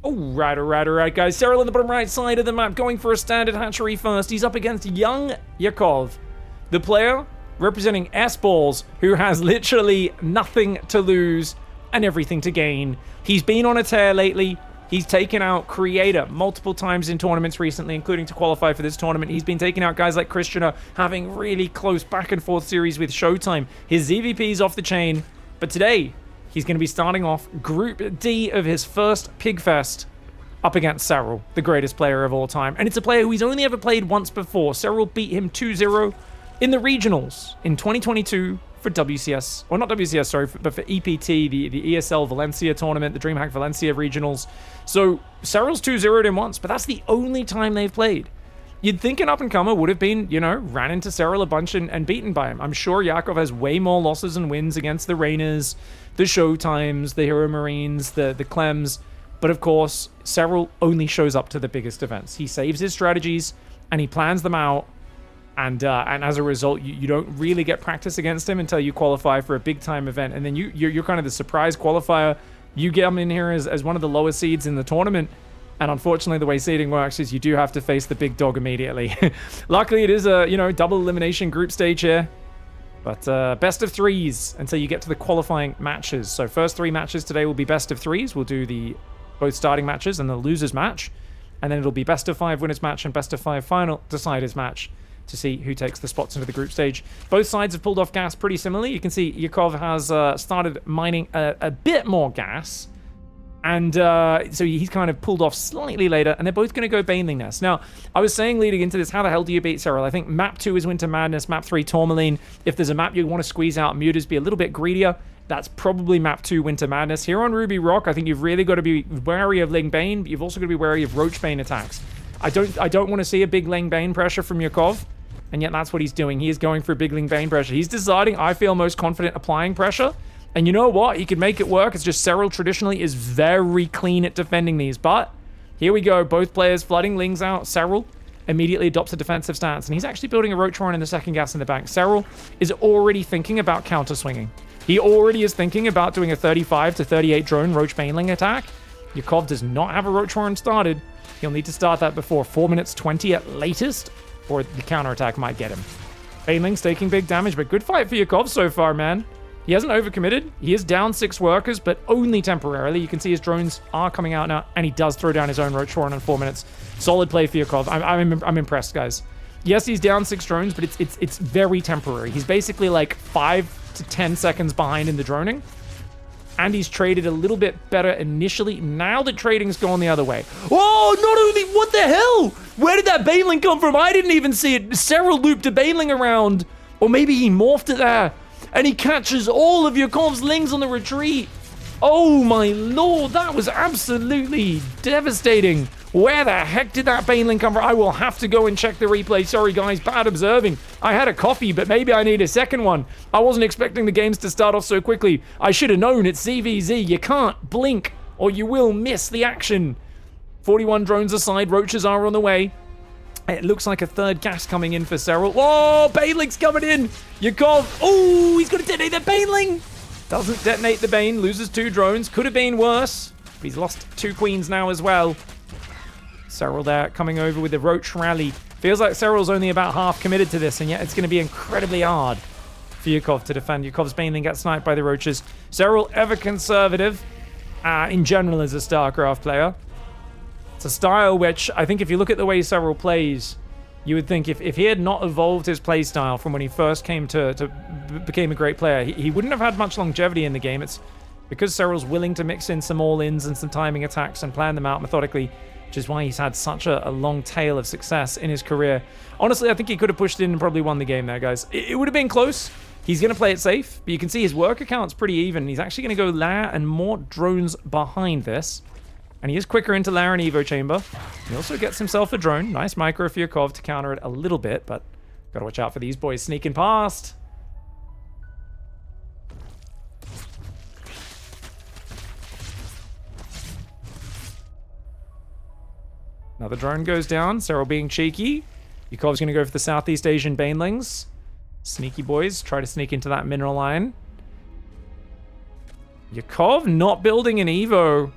Alright, guys. SERRAL on the bottom right side of the map, going for a standard hatchery first. He's up against YOUNGYAKOV, the player representing S-Balls, who has literally nothing to lose and everything to gain. He's been on a tear lately. He's taken out Creator multiple times in tournaments recently, including to qualify for this tournament. He's been taking out guys like Christianer, having really close back-and-forth series with Showtime. His ZVP's off the chain, but today, he's going to be starting off Group D of his first PiGFest up against SERRAL, the greatest player of all time. And it's a player who he's only ever played once before. SERRAL beat him 2-0 in the regionals in 2022 for WCS, or not WCS, sorry, but for EPT, the ESL Valencia tournament, the DreamHack Valencia regionals. So SERRAL's 2-0'd him once, but that's the only time they've played. You'd think an up-and-comer would have been, you know, ran into SERRAL a bunch and beaten by him. I'm sure Yakov has way more losses and wins against the Rainers, the Showtimes, the Hero Marines, the Clems. But of course, SERRAL only shows up to the biggest events. He saves his strategies and he plans them out. And as a result, you don't really get practice against him until you qualify for a big-time event. And then you're kind of the surprise qualifier. You get him in here as one of the lower seeds in the tournament. And unfortunately, the way seeding works is you do have to face the big dog immediately. Luckily, it is a, you know, double elimination group stage here. But best of threes until you get to the qualifying matches. So first 3 matches today will be best of threes. We'll do the both starting matches and the losers match. And then it'll be best of 5 winners match and best of 5 final deciders match to see who takes the spots into the group stage. Both sides have pulled off gas pretty similarly. You can see Yakov has started mining a bit more gas. And so he's kind of pulled off slightly later, and they're both going to go Baneling Nest. Now, I was saying leading into this, how the hell do you beat SERRAL? I think map 2 is Winter Madness, map 3 Tourmaline. If there's a map you want to squeeze out Mutas, be a little bit greedier, that's probably map 2 Winter Madness. Here on Ruby Rock, I think you've really got to be wary of Ling Bane, but you've also got to be wary of Roach Bane attacks. I don't want to see a big Ling Bane pressure from Yakov, and yet that's what he's doing. He is going for a big Ling Bane pressure. He's deciding, I feel most confident applying pressure. And you know what? He can make it work. It's just SERRAL traditionally is very clean at defending these. But here we go. Both players flooding Lings out. SERRAL immediately adopts a defensive stance. And he's actually building a Roach Warren in the second gas in the bank. SERRAL is already thinking about counter swinging. He already is thinking about doing a 35 to 38 drone Roach Baneling attack. Yakov does not have a Roach Warren started. He'll need to start that before 4 minutes 20 at latest, or the counter attack might get him. Baneling's taking big damage, but good fight for Yakov so far, man. He hasn't overcommitted. He is down 6 workers, but only temporarily. You can see his drones are coming out now, and he does throw down his own Roach Warren in 4 minutes. Solid play for Yakov. I'm impressed, guys. Yes, he's down 6 drones, but it's very temporary. He's basically like 5 to 10 seconds behind in the droning, and he's traded a little bit better initially. Now the trading's gone the other way. Oh, not only, what the hell? Where did that Baneling come from? I didn't even see it. SERRAL looped a Baneling around, or maybe he morphed it there. And he catches all of Yakov's Lings on the retreat. Oh my lord, that was absolutely devastating. Where the heck did that Baneling come from? I will have to go and check the replay. Sorry guys, bad observing. I had a coffee, but maybe I need a second one. I wasn't expecting the games to start off so quickly. I should have known it's ZVZ. You can't blink or you will miss the action. 41 drones aside, Roaches are on the way. It looks like a third gas coming in for SERRAL. Whoa, Baneling's coming in. Yakov. Oh, he's going to detonate the Baneling. Doesn't detonate the Bane. Loses 2 drones. Could have been worse. But he's lost 2 queens now as well. SERRAL there coming over with the Roach Rally. Feels like SERRAL's only about half committed to this, and yet it's going to be incredibly hard for Yakov to defend. Yakov's Baneling gets sniped by the Roaches. SERRAL ever conservative in general as a StarCraft player. It's a style which, I think if you look at the way SERRAL plays, you would think if he had not evolved his playstyle from when he first came became a great player, he wouldn't have had much longevity in the game. It's because SERRAL's willing to mix in some all-ins and some timing attacks and plan them out methodically, which is why he's had such a long tail of success in his career. Honestly, I think he could have pushed in and probably won the game there, guys. It would have been close. He's going to play it safe, but you can see his work account's pretty even. He's actually going to go lair and more drones behind this. And he is quicker into Lair and Evo Chamber. He also gets himself a drone. Nice micro for Yakov to counter it a little bit, but gotta watch out for these boys sneaking past. Another drone goes down. SERRAL being cheeky. Yakov's gonna go for the Southeast Asian Banelings. Sneaky boys try to sneak into that mineral line. Yakov not building an Evo.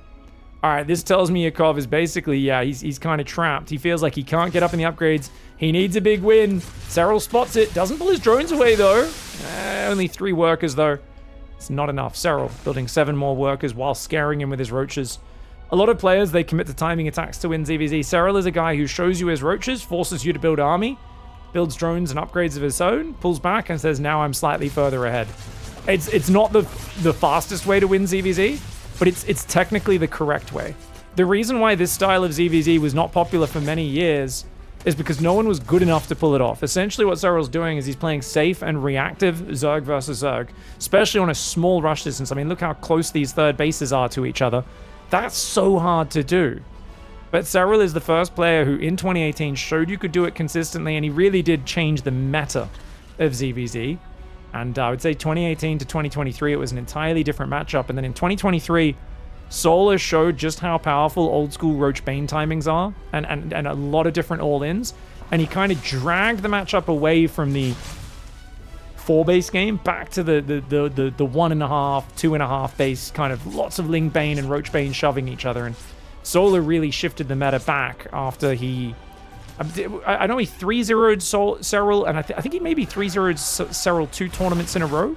All right, this tells me Yakov is basically, yeah, he's kind of trapped. He feels like he can't get up in the upgrades. He needs a big win. SERRAL spots it. Doesn't pull his drones away, though. Only 3 workers, though. It's not enough. SERRAL building 7 more workers while scaring him with his roaches. A lot of players, they commit to timing attacks to win ZVZ. SERRAL is a guy who shows you his roaches, forces you to build army, builds drones and upgrades of his own, pulls back and says, now I'm slightly further ahead. It's not the fastest way to win ZVZ, but it's technically the correct way. The reason why this style of ZVZ was not popular for many years is because no one was good enough to pull it off. Essentially what SERRAL's doing is he's playing safe and reactive Zerg versus Zerg, especially on a small rush distance. I mean, look how close these third bases are to each other. That's so hard to do. But SERRAL is the first player who in 2018 showed you could do it consistently, and he really did change the meta of ZVZ. And I would say 2018 to 2023, it was an entirely different matchup. And then in 2023, Solar showed just how powerful old school Roach Bane timings are, and a lot of different all-ins. And he kind of dragged the matchup away from the 4-base game back to the 1.5, 2.5 base, kind of lots of Ling Bane and Roach Bane shoving each other. And Solar really shifted the meta back after he... I know he 3-0'd SERRAL, and I think he maybe 3-0'd SERRAL 2 tournaments in a row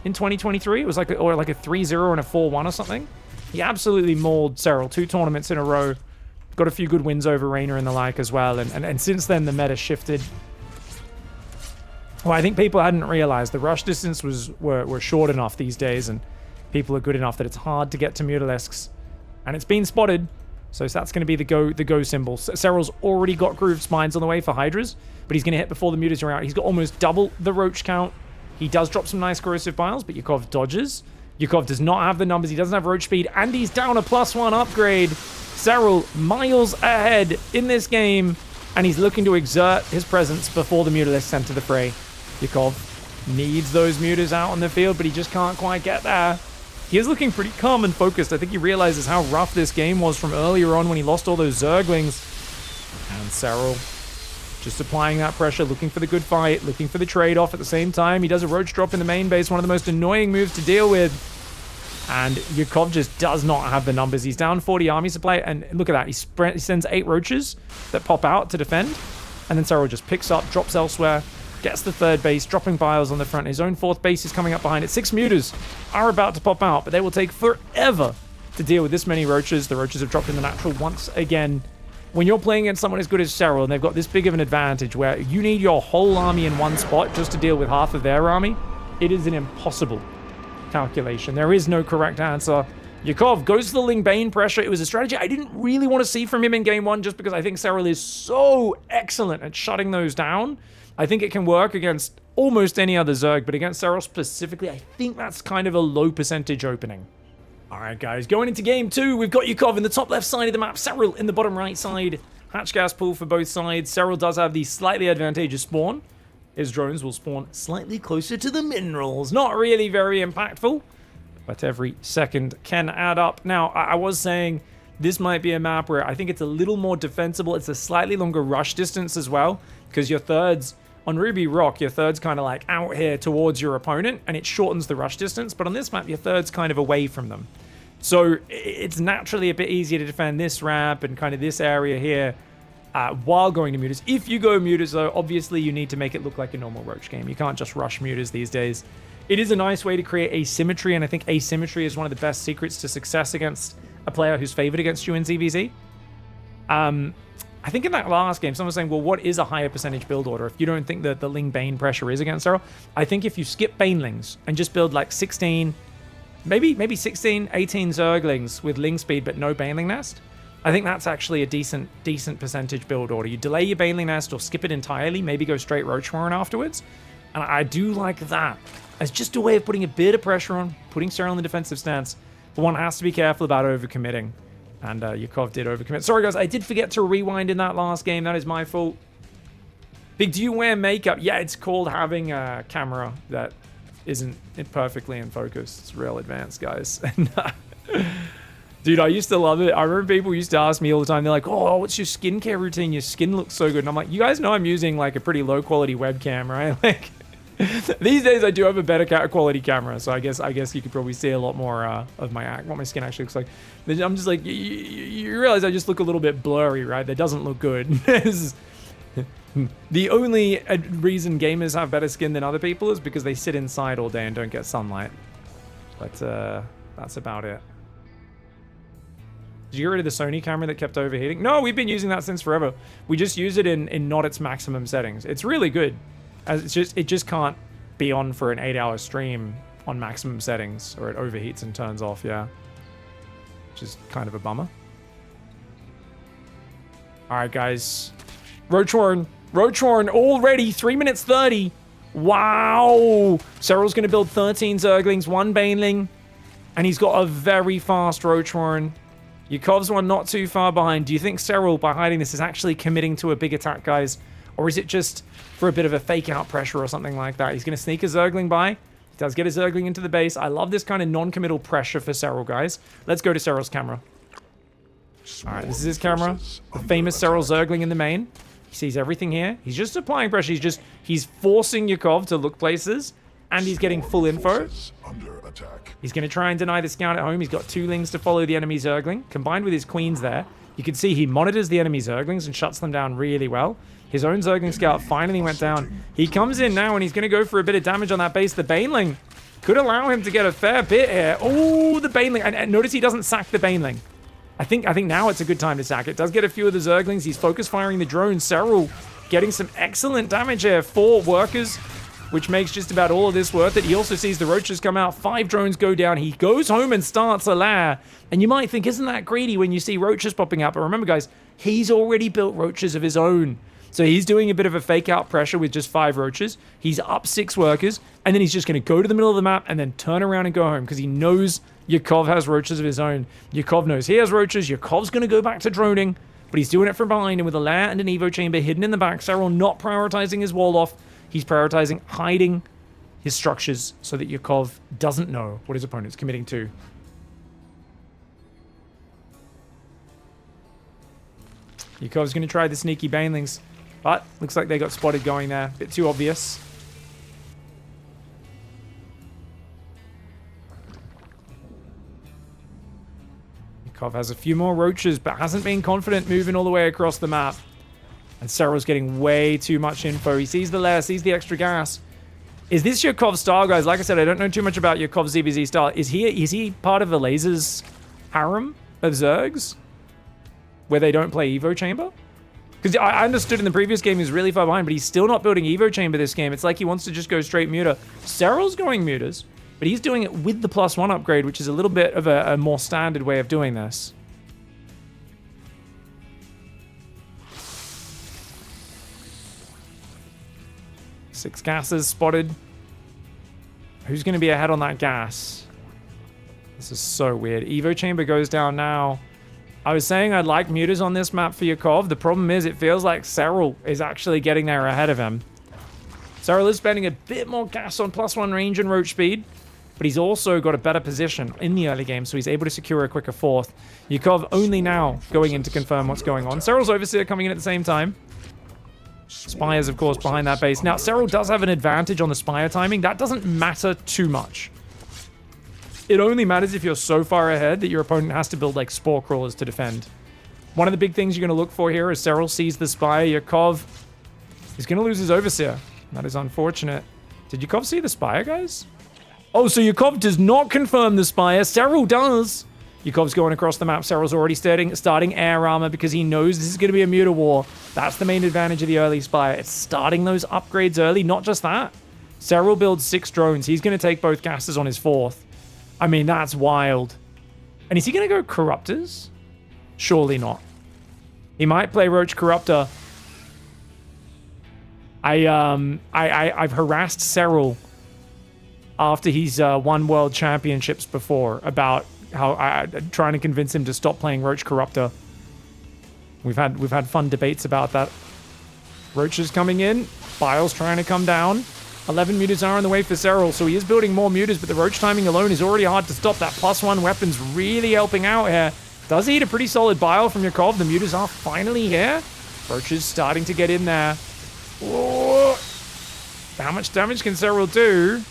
in 2023. It was like a 3-0 and a 4-1 or something. He absolutely mauled SERRAL 2 tournaments in a row. Got a few good wins over Reina and the like as well. And since then, the meta shifted. Well, I think people hadn't realized the rush distance were short enough these days, and people are good enough that it's hard to get to Mutalisks. And it's been spotted, so that's going to be the go symbol. SERRAL's already got Grooved Spines on the way for Hydras, but he's going to hit before the Mutas are out. He's got almost double the Roach count. He does drop some nice Corrosive Biles, but Yakov dodges. Yakov does not have the numbers. He doesn't have Roach Speed, and he's down a +1 upgrade. SERRAL miles ahead in this game, and he's looking to exert his presence before the Mutalisks enter the fray. Yakov needs those Mutas out on the field, but he just can't quite get there. He is looking pretty calm and focused. I think he realizes how rough this game was from earlier on when he lost all those Zerglings. And SERRAL just applying that pressure, looking for the good fight, looking for the trade-off at the same time. He does a Roach drop in the main base, one of the most annoying moves to deal with. And Yakov just does not have the numbers. He's down 40 army supply, and look at that. He sends 8 Roaches that pop out to defend. And then SERRAL just picks up, drops elsewhere, gets the third base, dropping Biles on the front. His own 4th base is coming up behind it. 6 Mutas are about to pop out, but they will take forever to deal with this many Roaches. The Roaches have dropped in the natural once again. When you're playing against someone as good as SERRAL, and they've got this big of an advantage where you need your whole army in one spot just to deal with half of their army, it is an impossible calculation. There is no correct answer. Yakov goes to the Ling Bane pressure. It was a strategy I didn't really want to see from him in game 1, just because I think SERRAL is so excellent at shutting those down. I think it can work against almost any other Zerg, but against SERRAL specifically, I think that's kind of a low percentage opening. All right, guys, going into game 2, we've got Yakov in the top left side of the map, SERRAL in the bottom right side. Hatch gas pool for both sides. SERRAL does have the slightly advantageous spawn. His drones will spawn slightly closer to the minerals. Not really very impactful, but every second can add up. Now, I was saying this might be a map where I think it's a little more defensible. It's a slightly longer rush distance as well, because your thirds on Ruby Rock, your third's kind of like out here towards your opponent, and it shortens the rush distance. But on this map, your third's kind of away from them. So it's naturally a bit easier to defend this ramp and kind of this area here while going to Mutas. If you go Mutas, though, obviously you need to make it look like a normal Roach game. You can't just rush Mutas these days. It is a nice way to create asymmetry, and I think asymmetry is one of the best secrets to success against a player who's favored against you in ZVZ. I think in that last game, someone was saying, well, what is a higher percentage build order if you don't think that the Ling Bane pressure is against SERRAL? I think if you skip Banelings and just build like 16, maybe 16, 18 Zerglings with Ling speed but no Baneling Nest, I think that's actually a decent percentage build order. You delay your Baneling Nest or skip it entirely, maybe go straight Roach Warren afterwards. And I do like that as just a way of putting a bit of pressure on, putting SERRAL in the defensive stance. But one has to be careful about overcommitting. And Yakov did overcommit. Sorry, guys, I did forget to rewind in that last game. That is my fault. Big, do you wear makeup? Yeah, it's called having a camera that isn't perfectly in focus. It's real advanced, guys. And, dude, I used to love it. I remember people used to ask me all the time. They're like, oh, what's your skincare routine? Your skin looks so good. And I'm like, you guys know I'm using like a pretty low quality webcam, right? Like, These days I do have a better quality camera, so I guess you could probably see a lot more of what my skin actually looks like. I'm just like, you realize I just look a little bit blurry, right? That doesn't look good. The only reason gamers have better skin than other people is because they sit inside all day and don't get sunlight. But that's about it. Did you get rid of the Sony camera that kept overheating? No, we've been using that since forever. We just use it in not its maximum settings. It's really good. As it just can't be on for an 8-hour stream on maximum settings, or it overheats and turns off, yeah. Which is kind of a bummer. Alright, guys. Roachhorn already 3 minutes 30. Wow. Serral's going to build 13 Zerglings, 1 Baneling, and he's got a very fast Roachhorn. Yakov's one not too far behind. Do you think Serral, by hiding this, is actually committing to a big attack, guys? Or is it just for a bit of a fake out pressure or something like that? He's going to sneak a Zergling by. He does get a Zergling into the base. I love this kind of non-committal pressure for Serral, guys. Let's go to Serral's camera. All right, this is his camera. The famous Serral Zergling in the main. He sees everything here. He's just applying pressure. He's forcing Yakov to look places, and he's getting full info. He's going to try and deny the scout at home. He's got 2 lings to follow the enemy Zergling. Combined with his queens there, you can see he monitors the enemy Zerglings and shuts them down really well. His own Zergling scout finally went down. He comes in now, and he's going to go for a bit of damage on that base. The Baneling could allow him to get a fair bit here. Oh, the Baneling. And notice he doesn't sack the Baneling. I think now it's a good time to sack it. Does get a few of the Zerglings. He's focus firing the drones. Serral getting some excellent damage here. 4 workers, which makes just about all of this worth it. He also sees the roaches come out. 5 drones go down. He goes home and starts a lair. And you might think, isn't that greedy when you see roaches popping out? But remember, guys, he's already built roaches of his own. So he's doing a bit of a fake out pressure with just 5 roaches. He's up 6 workers. And then he's just going to go to the middle of the map and then turn around and go home because he knows Yakov has roaches of his own. Yakov knows he has roaches. Yakov's going to go back to droning, but he's doing it from behind and with a lair and an Evo chamber hidden in the back. Serral not prioritizing his wall off. He's prioritizing hiding his structures so that Yakov doesn't know what his opponent's committing to. Yakov's going to try the sneaky Banelings, but looks like they got spotted going there. Bit too obvious. Yakov has a few more roaches, but hasn't been confident moving all the way across the map. And Serral's getting way too much info. He sees the lair, sees the extra gas. Is this Yakov's style, guys? Like I said, I don't know too much about Yakov's ZBZ style. Is he part of the Lasers harem of Zergs? Where they don't play Evo Chamber? Because I understood in the previous game he was really far behind, but he's still not building Evo Chamber this game. It's like he wants to just go straight muter. Serral's going muters, but he's doing it with the +1 upgrade, which is a little bit of a more standard way of doing this. Six gases spotted. Who's going to be ahead on that gas? This is so weird. Evo Chamber goes down now. I was saying I'd like muters on this map for Yakov. The problem is it feels like Serral is actually getting there ahead of him. Serral is spending a bit more gas on +1 range and roach speed, but he's also got a better position in the early game, so he's able to secure a quicker 4th. Yakov only now going in to confirm what's going on. Serral's Overseer coming in at the same time. Spires, of course, behind that base. Now, Serral does have an advantage on the Spire timing. That doesn't matter too much. It only matters if you're so far ahead that your opponent has to build, like, Spore Crawlers to defend. One of the big things you're going to look for here is Serral sees the Spire. Yakov is going to lose his Overseer. That is unfortunate. Did Yakov see the Spire, guys? Oh, so Yakov does not confirm the Spire. Serral does. Yakov's going across the map. Serral's already starting air armor because he knows this is going to be a muter war. That's the main advantage of the early Spire. It's starting those upgrades early. Not just that. Serral builds 6 drones. He's going to take both gases on his 4th. I mean, that's wild. And is he going to go Corruptors? Surely not. He might play Roach Corruptor. I've harassed Serral after he's won world championships before about how trying to convince him to stop playing Roach Corruptor. We've had fun debates about that. Roach is coming in. Bile's trying to come down. 11 muters are on the way for Serral, so he is building more muters, but the roach timing alone is already hard to stop. That +1 weapon's really helping out here. Does eat a pretty solid bile from Yakov. The muters are finally here. Roach is starting to get in there. Whoa. how much damage can Serral do?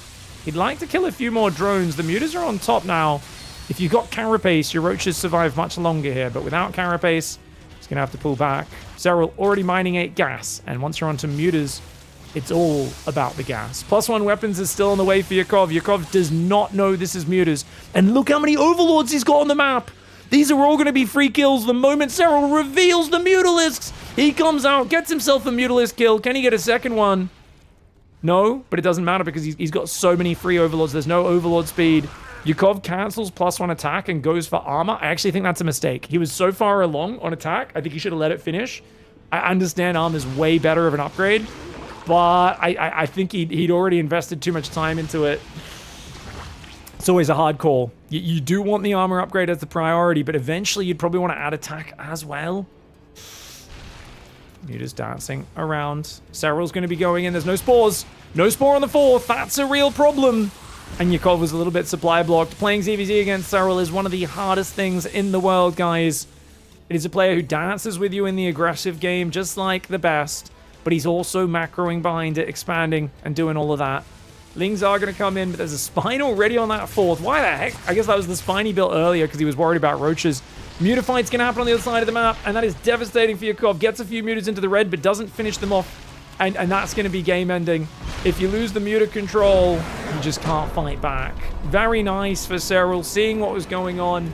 He'd like to kill a few more drones. The mutas are on top now. If you've got Carapace, your roaches survive much longer here, but without Carapace, he's going to have to pull back. Serral already mining 8 gas, and once you're onto mutas, it's all about the gas. +1 weapons is still on the way for Yakov. Yakov does not know this is mutas. And look how many overlords he's got on the map. These are all going to be free kills the moment Serral reveals the Mutalisks. He comes out, gets himself a Mutalisk kill. Can he get a second one? No, but it doesn't matter because he's got so many free overlords. There's no overlord speed. Yakov cancels +1 attack and goes for armor. I actually think that's a mistake. He was so far along on attack, I think he should have let it finish. I understand armor's way better of an upgrade, but I think he'd already invested too much time into it. It's always a hard call. You do want the armor upgrade as the priority, but eventually you'd probably want to add attack as well. Muta's dancing around. Serral's going to be going in. There's no spores. No spore on the 4th. That's a real problem. And Yakov was a little bit supply blocked. Playing ZVZ against Serral is one of the hardest things in the world, guys. It is a player who dances with you in the aggressive game, just like the best. But he's also macroing behind it, expanding, and doing all of that. Lings are going to come in, but there's a spine already on that 4th. Why the heck? I guess that was the spine he built earlier because he was worried about roaches. Muta fight's going to happen on the other side of the map, and that is devastating for Yakov. Gets a few mutas into the red, but doesn't finish them off, and that's going to be game-ending. If you lose the muta control, you just can't fight back. Very nice for Serral, seeing what was going on,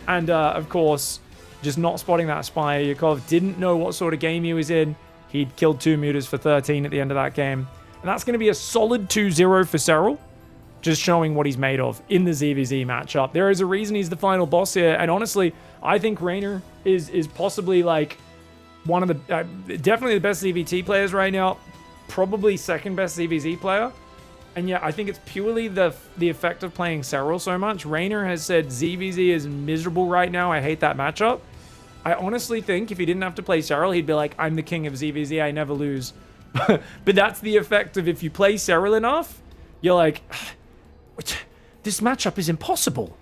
and of course, just not spotting that spire. Yakov didn't know what sort of game he was in. He'd killed 2 mutas for 13 at the end of that game, and that's going to be a solid 2-0 for Serral. Just showing what he's made of in the ZVZ matchup. There is a reason he's the final boss here, and honestly, I think Raynor is possibly like one of the definitely the best ZVT players right now, probably second best ZVZ player. And yeah, I think it's purely the effect of playing Serral so much. Raynor has said ZVZ is miserable right now. I hate that matchup. I honestly think if he didn't have to play Serral, he'd be like, I'm the king of ZVZ. I never lose. But that's the effect of if you play Serral enough, you're like, this matchup is impossible.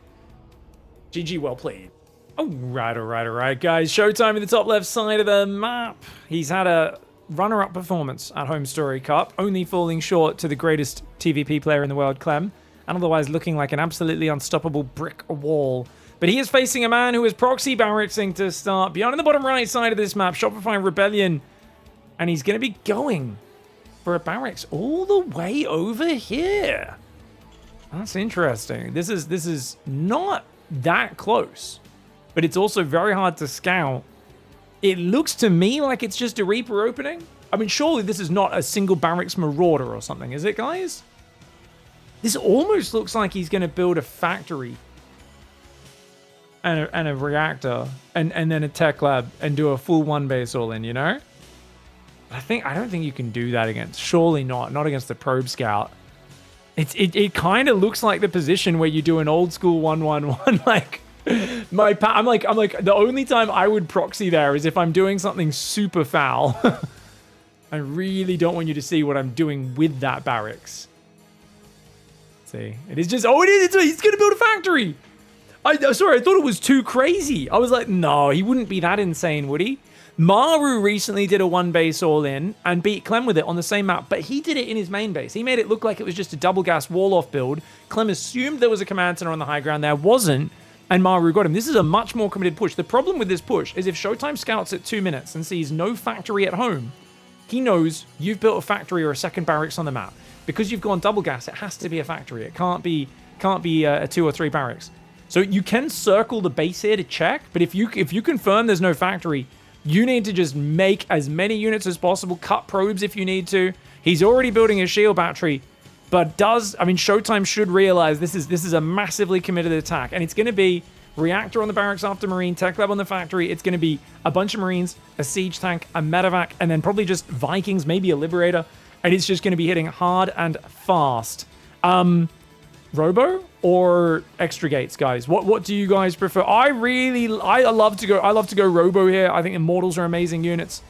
GG, well played. All right, guys. Showtime in the top left side of the map. He's had a runner-up performance at Home Story Cup, only falling short to the greatest TVP player in the world, Clem, and otherwise looking like an absolutely unstoppable brick wall. But he is facing a man who is proxy barracksing to start beyond in the bottom right side of this map, Shopify Rebellion, and he's going to be going for a barracks all the way over here. That's interesting. This is not that close, but it's also very hard to scout. It looks to me like it's just a Reaper opening. I mean, surely this is not a single barracks marauder or something, is it, guys? This almost looks like he's going to build a factory and a reactor and then a tech lab and do a full 1-base all-in, you know? I don't think you can do that against. Surely not against the probe scout. It kind of looks like the position where you do an old school 1-1-1. Like I'm like the only time I would proxy there is if I'm doing something super foul. I really don't want you to see what I'm doing with that barracks. Let's see, it is just he's gonna build a factory. Sorry, I thought it was too crazy. I was like, no, he wouldn't be that insane, would he? Maru recently did a 1-base all-in and beat Clem with it on the same map, but he did it in his main base. He made it look like it was just a double gas wall-off build. Clem assumed there was a command center on the high ground. There wasn't, and Maru got him. This is a much more committed push. The problem with this push is if Showtime scouts at 2 minutes and sees no factory at home, he knows you've built a factory or a second barracks on the map. Because you've gone double gas, it has to be a factory. It can't be a 2 or 3 barracks. So you can circle the base here to check, but if you confirm there's no factory, you need to just make as many units as possible, cut probes if you need to. He's already building a shield battery, but Showtime should realize this is a massively committed attack, and it's going to be reactor on the barracks after Marine, tech lab on the factory. It's going to be a bunch of Marines, a siege tank, a medevac, and then probably just Vikings, maybe a Liberator, and it's just going to be hitting hard and fast. Robo or extra gates, guys? What do you guys prefer? I love to go Robo here. I think Immortals are amazing units.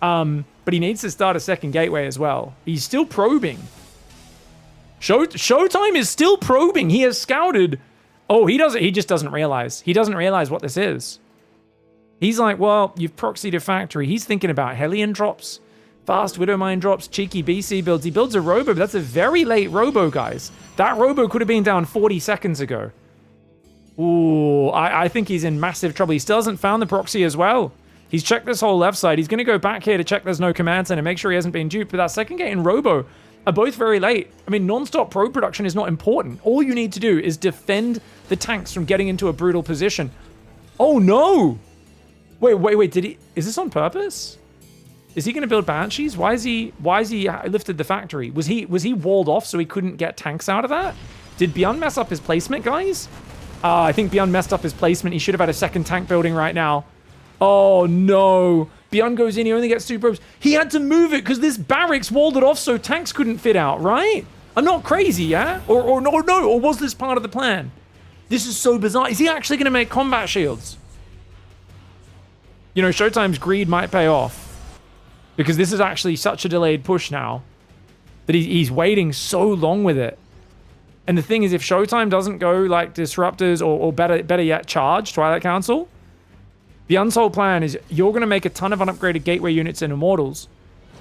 But he needs to start a second gateway as well. He's still probing. Showtime is still probing. He has scouted. Oh, he just doesn't realize. He doesn't realize what this is. He's like, well, you've proxied a factory. He's thinking about Hellion drops. fast Widow Mine drops, cheeky BC builds. He builds a Robo, but that's a very late Robo, guys. That Robo could have been down 40 seconds ago. Ooh, I think he's in massive trouble. He still hasn't found the proxy as well. He's checked this whole left side. He's going to go back here to check there's no command center, make sure he hasn't been duped. But that second gate and Robo are both very late. I mean, non-stop probe production is not important. All you need to do is defend the tanks from getting into a brutal position. Oh, no! Wait, did he... Is this on purpose? Is he going to build Banshees? Why is he lifted the factory? Was he walled off so he couldn't get tanks out of that? Did BYUN mess up his placement, guys? I think BYUN messed up his placement. He should have had a second tank building right now. Oh, no. BYUN goes in. He only gets 2 probes. He had to move it because this barracks walled it off so tanks couldn't fit out, right? I'm not crazy, yeah? Or no, or was this part of the plan? This is so bizarre. Is he actually going to make combat shields? You know, Showtime's greed might pay off because this is actually such a delayed push now that he's waiting so long with it. And the thing is, if Showtime doesn't go like Disruptors or better yet, charge Twilight Council, the unsold plan is you're going to make a ton of unupgraded gateway units and Immortals,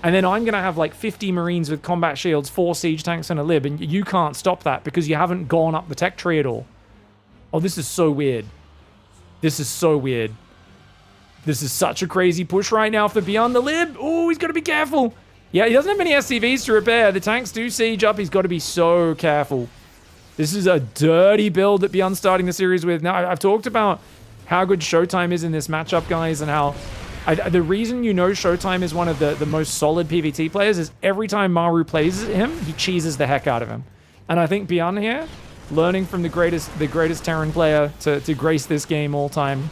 and then I'm going to have like 50 Marines with combat shields, 4 siege tanks, and a lib, and you can't stop that because you haven't gone up the tech tree at all. Oh, this is so weird. This is so weird. This is such a crazy push right now for BYUN the lib. Oh, he's got to be careful. Yeah, he doesn't have any SCVs to repair. The tanks do siege up. He's got to be so careful. This is a dirty build that BYUN's starting the series with. Now, I've talked about how good Showtime is in this matchup, guys, and how the reason you know Showtime is one of the most solid PvT players is every time Maru plays him, he cheeses the heck out of him. And I think BYUN here, learning from the greatest Terran player to grace this game all time,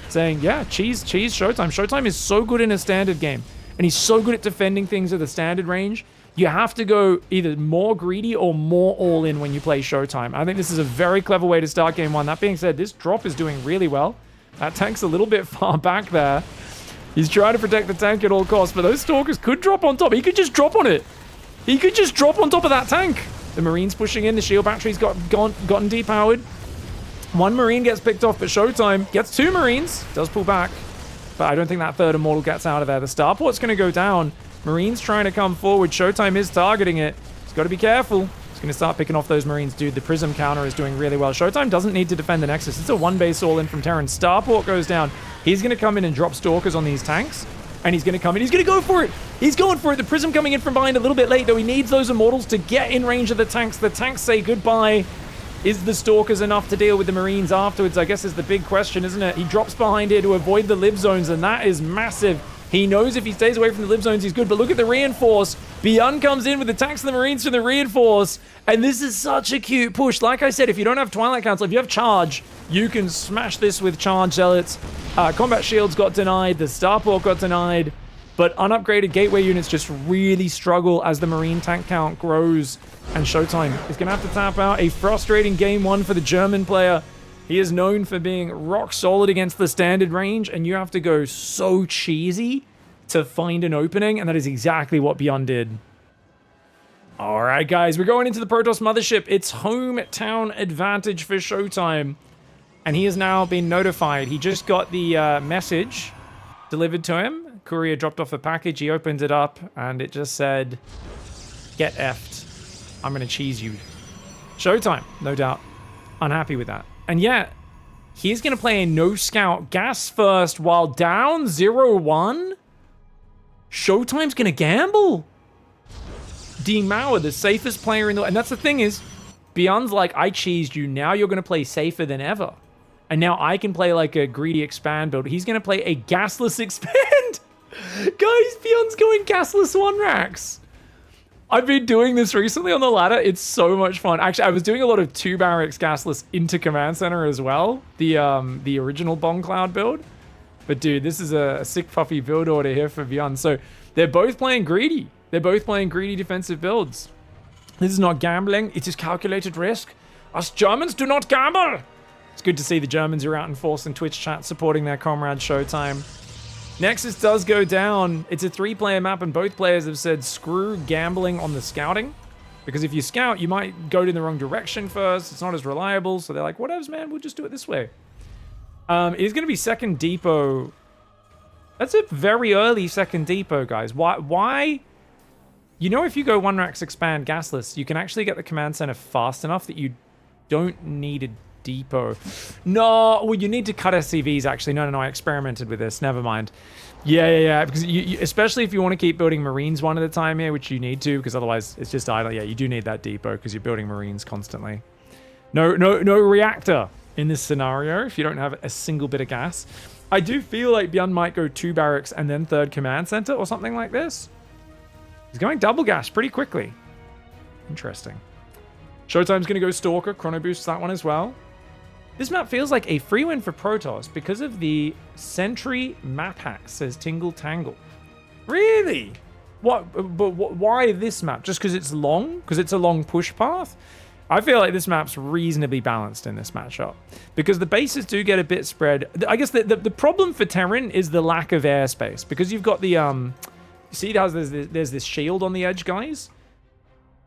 saying, yeah, cheese Showtime. Showtime is so good in a standard game, and he's so good at defending things at the standard range. You have to go either more greedy or more all-in when you play Showtime. I think this is a very clever way to start game 1. That being said, this drop is doing really well. That tank's a little bit far back there. He's trying to protect the tank at all costs, but those Stalkers could drop on top. He could just drop on it. He could just drop on top of that tank. The Marines pushing in. The shield battery's gotten depowered. 1 Marine gets picked off, but Showtime gets 2 Marines. Does pull back, but I don't think that 3rd Immortal gets out of there. The starport's going to go down. Marines trying to come forward. Showtime is targeting it. He's got to be careful. He's going to start picking off those Marines. Dude, the Prism counter is doing really well. Showtime doesn't need to defend the Nexus. It's a 1-base all-in from Terran. Starport goes down. He's going to come in and drop Stalkers on these tanks. And he's going to come in. He's going to go for it. He's going for it. The Prism coming in from behind a little bit late, though. He needs those Immortals to get in range of the tanks. The tanks say goodbye. Is the Stalkers enough to deal with the Marines afterwards? I guess is the big question, isn't it? He drops behind here to avoid the lib zones, and that is massive. He knows if he stays away from the lib zones, he's good. But look at the reinforce. BYUN comes in with the tanks and the Marines from the reinforce. And this is such a cute push. Like I said, if you don't have Twilight Council, if you have charge, you can smash this with charge zealots. Combat shields got denied. The starport got denied. But unupgraded gateway units just really struggle as the Marine tank count grows. And Showtime is going to have to tap out. A frustrating game 1 for the German player. He is known for being rock solid against the standard range, and you have to go so cheesy to find an opening, and that is exactly what BYUN did. All right, guys, we're going into the Protoss Mothership. It's hometown advantage for Showtime, and he has now been notified. He just got the message delivered to him. Courier dropped off a package. He opens it up, and it just said, "Get effed. I'm going to cheese you." Showtime, no doubt. Unhappy with that. And yet, he's going to play a no-scout gas first while down 0-1? Showtime's going to gamble? Dean Mauer, the safest player in the... And that's the thing is, BYUN's like, I cheesed you. Now you're going to play safer than ever. And now I can play like a greedy expand build. He's going to play a gasless expand. Guys, BYUN's going gasless 1 racks. I've been doing this recently on the ladder. It's so much fun. Actually, I was doing a lot of 2 barracks gasless into command center as well. The original bomb cloud build. But dude, this is a sick puffy build order here for BYUN. So they're both playing greedy. They're both playing greedy defensive builds. This is not gambling. It is calculated risk. Us Germans do not gamble. It's good to see the Germans are out in force in Twitch chat supporting their comrade Showtime. Nexus does go down. It's a 3-player map, and both players have said screw gambling on the scouting. Because if you scout, you might go in the wrong direction first. It's not as reliable. So they're like, whatever, man, we'll just do it this way. It's going to be second depot That's a very early second depot, guys. Why? You know, if you go 1 racks expand gasless, you can actually get the command center fast enough that you don't need a depot. No, well, you need to cut SCVs, actually. No, I experimented with this. Never mind. Yeah. Because you especially if you want to keep building Marines one at a time here, which you need to, because otherwise it's just idle. Yeah, you do need that depot because you're building Marines constantly. No reactor in this scenario if you don't have a single bit of gas. I do feel like BYUN might go 2 barracks and then 3rd command center or something like this. He's going double gas pretty quickly. Interesting. Showtime's going to go Stalker. Chrono boosts that one as well. This map feels like a free win for Protoss because of the Sentry map hack, says Tingle Tangle. Really? What? But why this map? Just because it's long? Because it's a long push path? I feel like this map's reasonably balanced in this matchup. Because the bases do get a bit spread. I guess the problem for Terran is the lack of airspace. Because you've got the... See, there's this shield on the edge, guys?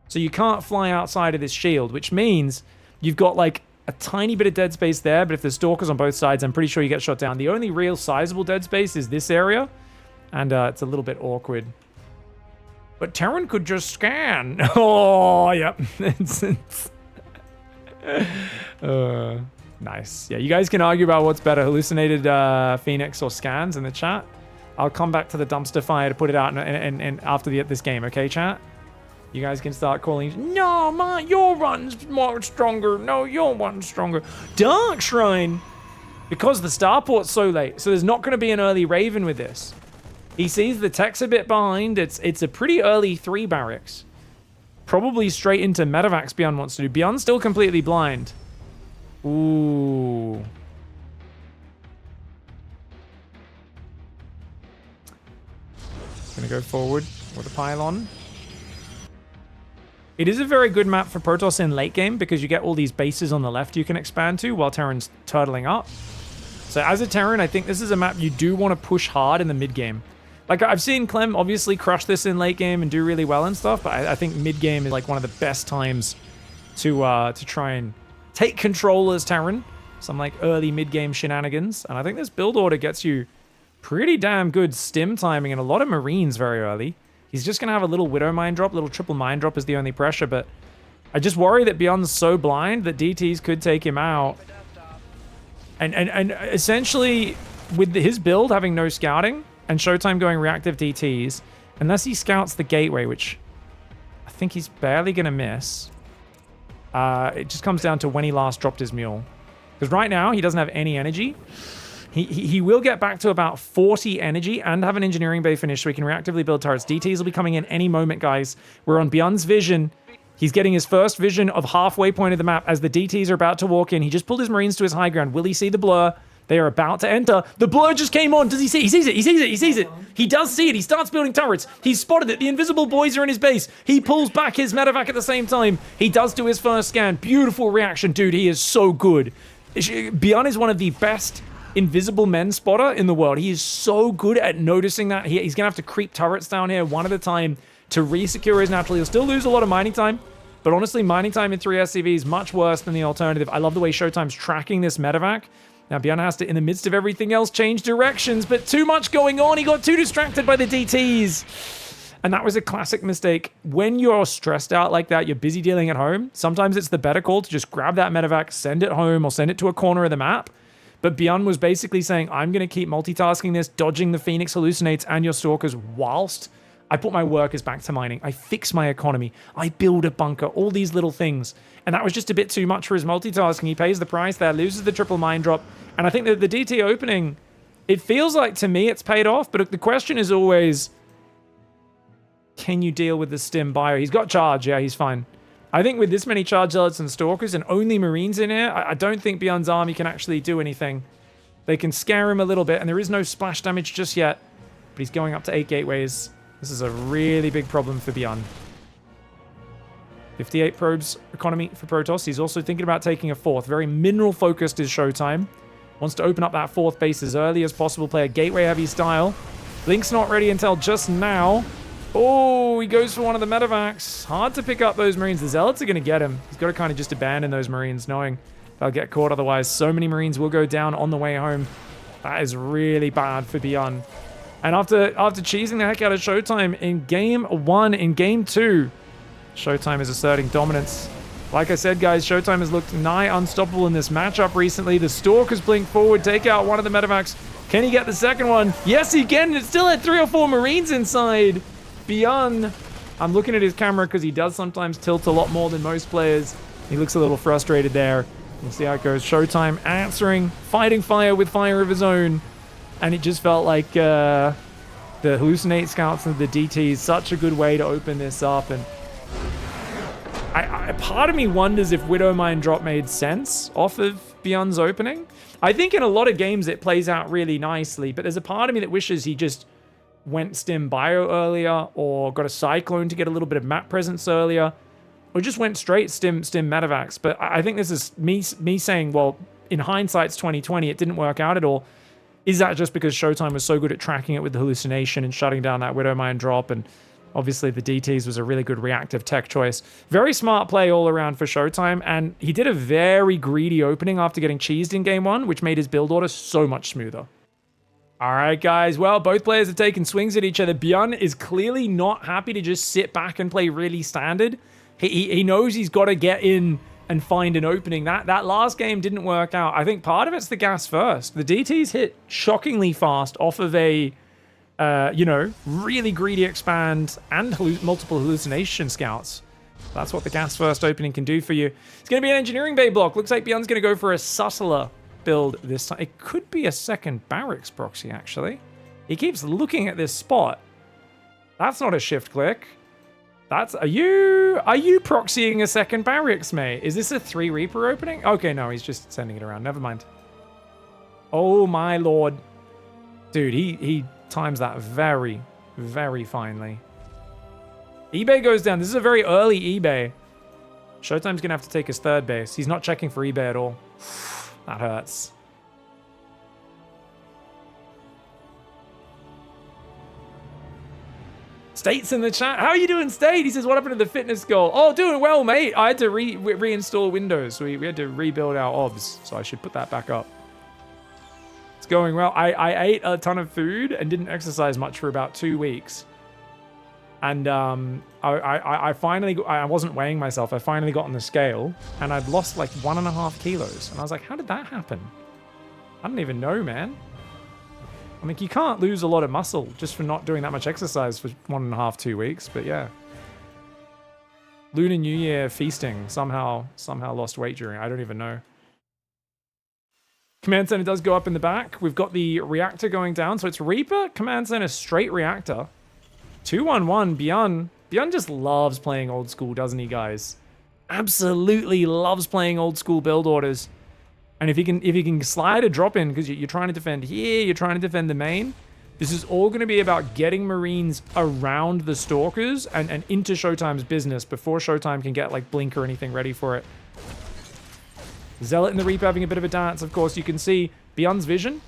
So you can't fly outside of this shield, which means you've got, like, a tiny bit of dead space there, but if there's stalkers on both sides, I'm pretty sure you get shot down. The only real sizable dead space is this area, and it's a little bit awkward. But Terran could just scan. Oh, yep. Nice. Yeah, you guys can argue about what's better, hallucinated Phoenix or scans in the chat. I'll come back to the dumpster fire to put it out and after this game, okay, chat? You guys can start calling, no, your run's more stronger. No, your one's stronger. Dark Shrine! Because the starport's so late, so there's not going to be an early Raven with this. He sees the tech's a bit behind. It's a pretty early 3 barracks. Probably straight into Medevacs BYUN wants to do. BYUN's still completely blind. Ooh. Gonna go forward with a pylon. It is a very good map for Protoss in late game because you get all these bases on the left you can expand to while Terran's turtling up. So as a Terran, I think this is a map you do want to push hard in the mid game. Like, I've seen Clem obviously crush this in late game and do really well and stuff, but I think mid game is like one of the best times to try and take control as Terran. Some like early mid game shenanigans, and I think this build order gets you pretty damn good stim timing and a lot of Marines very early. He's just going to have a little Widow Mine drop. Little triple Mine drop is the only pressure, but I just worry that BYUN's so blind that DTs could take him out. And essentially, with his build having no scouting and Showtime going reactive DTs, unless he scouts the gateway, which I think he's barely going to miss, it just comes down to when he last dropped his mule. Because right now, he doesn't have any energy. He will get back to about 40 energy and have an engineering bay finish so he can reactively build turrets. DTs will be coming in any moment, guys. We're on BYUN's vision. He's getting his first vision of halfway point of the map as the DTs are about to walk in. He just pulled his Marines to his high ground. Will he see the blur? They are about to enter. The blur just came on. Does he see? He sees it. He sees it. He sees it. He does see it. He starts building turrets. He's spotted it. The invisible boys are in his base. He pulls back his medevac at the same time. He does do his first scan. Beautiful reaction, dude. He is so good. BYUN is one of the best invisible men spotter in the world. He is so good at noticing that. He's going to have to creep turrets down here one at a time to re-secure his natural. He'll still lose a lot of mining time, but honestly, mining time in 3 SCV is much worse than the alternative. I love the way Showtime's tracking this medevac. Now, BYUN has to, in the midst of everything else, change directions, but too much going on. He got too distracted by the DTs. And that was a classic mistake. When you're stressed out like that, you're busy dealing at home, sometimes it's the better call to just grab that medevac, send it home, or send it to a corner of the map. But BYUN was basically saying, I'm going to keep multitasking this, dodging the Phoenix hallucinates and your stalkers whilst I put my workers back to mining. I fix my economy. I build a bunker, all these little things. And that was just a bit too much for his multitasking. He pays the price there, loses the triple mine drop. And I think that the DT opening, it feels like to me it's paid off. But the question is always, can you deal with the stim bio? He's got charge. Yeah, he's fine. I think with this many charge zealots and stalkers and only Marines in here, I don't think BYUN's army can actually do anything. They can scare him a little bit, and there is no splash damage just yet. But he's going up to 8 gateways. This is a really big problem for BYUN. 58 probes economy for Protoss. He's also thinking about taking a 4th. Very mineral-focused is Showtime. Wants to open up that 4th base as early as possible. Play a gateway-heavy style. Link's not ready until just now. Oh, he goes for one of the medevacs. Hard to pick up those Marines. The Zealots are going to get him. He's got to kind of just abandon those Marines, knowing they'll get caught otherwise. So many Marines will go down on the way home. That is really bad for BYUN. And after cheesing the heck out of Showtime in game 1, in game 2, Showtime is asserting dominance. Like I said, guys, Showtime has looked nigh unstoppable in this matchup recently. The Stalkers blink forward, take out one of the Medivacs. Can he get the second one? Yes, he can. It still had 3 or 4 Marines inside. BYUN, I'm looking at his camera because he does sometimes tilt a lot more than most players. He looks a little frustrated there. We'll see how it goes. Showtime answering, fighting fire with fire of his own. And it just felt like the Hallucinate Scouts and the DT is such a good way to open this up. And part of me wonders if Widowmine drop made sense off of BYUN's opening. I think in a lot of games it plays out really nicely, but there's a part of me that wishes he just went Stim Bio earlier, or got a Cyclone to get a little bit of map presence earlier, or just went straight Stim Medivacs. But I think this is me saying, well, in hindsight's 2020, it didn't work out at all. Is that just because Showtime was so good at tracking it with the hallucination and shutting down that Widowmine drop? And obviously the DTs was a really good reactive tech choice. Very smart play all around for Showtime, and he did a very greedy opening after getting cheesed in game 1, which made his build order so much smoother. All right, guys. Well, both players have taken swings at each other. BYUN is clearly not happy to just sit back and play really standard. He knows he's got to get in and find an opening. That last game didn't work out. I think part of it's the gas first. The DTs hit shockingly fast off of a, really greedy expand and multiple hallucination scouts. That's what the gas first opening can do for you. It's going to be an engineering bay block. Looks like BYUN's going to go for a subtler build this time. It could be a second barracks proxy, actually. He keeps looking at this spot. That's not a shift click. Are you proxying a second barracks, mate? Is this a 3 Reaper opening? Okay, no, he's just sending it around. Never mind. Oh my lord. Dude, he times that very, very finely. eBay goes down. This is a very early eBay. Showtime's gonna have to take his third base. He's not checking for eBay at all. That hurts. State's in the chat. How are you doing, State? He says, what happened to the fitness goal? Oh, doing well, mate. I had to reinstall Windows. We had to rebuild our OBS, so I should put that back up. It's going well. I ate a ton of food and didn't exercise much for about 2 weeks. And I finally, I wasn't weighing myself. I finally got on the scale, and I'd lost like 1.5 kilos. And I was like, how did that happen? I don't even know, man. I mean, you can't lose a lot of muscle just for not doing that much exercise for 1.5, 2 weeks, but yeah. Lunar New Year feasting somehow lost weight during. I don't even know. Command Center does go up in the back. We've got the reactor going down, so it's Reaper, Command Center, straight reactor. 2-1-1, BYUN. BYUN just loves playing old school, doesn't he, guys? Absolutely loves playing old school build orders. And if you can slide a drop in, because you're trying to defend here, you're trying to defend the main, this is all going to be about getting Marines around the Stalkers and into Showtime's business before Showtime can get like Blink or anything ready for it. Zealot and the Reaper having a bit of a dance. Of course, you can see BYUN's vision.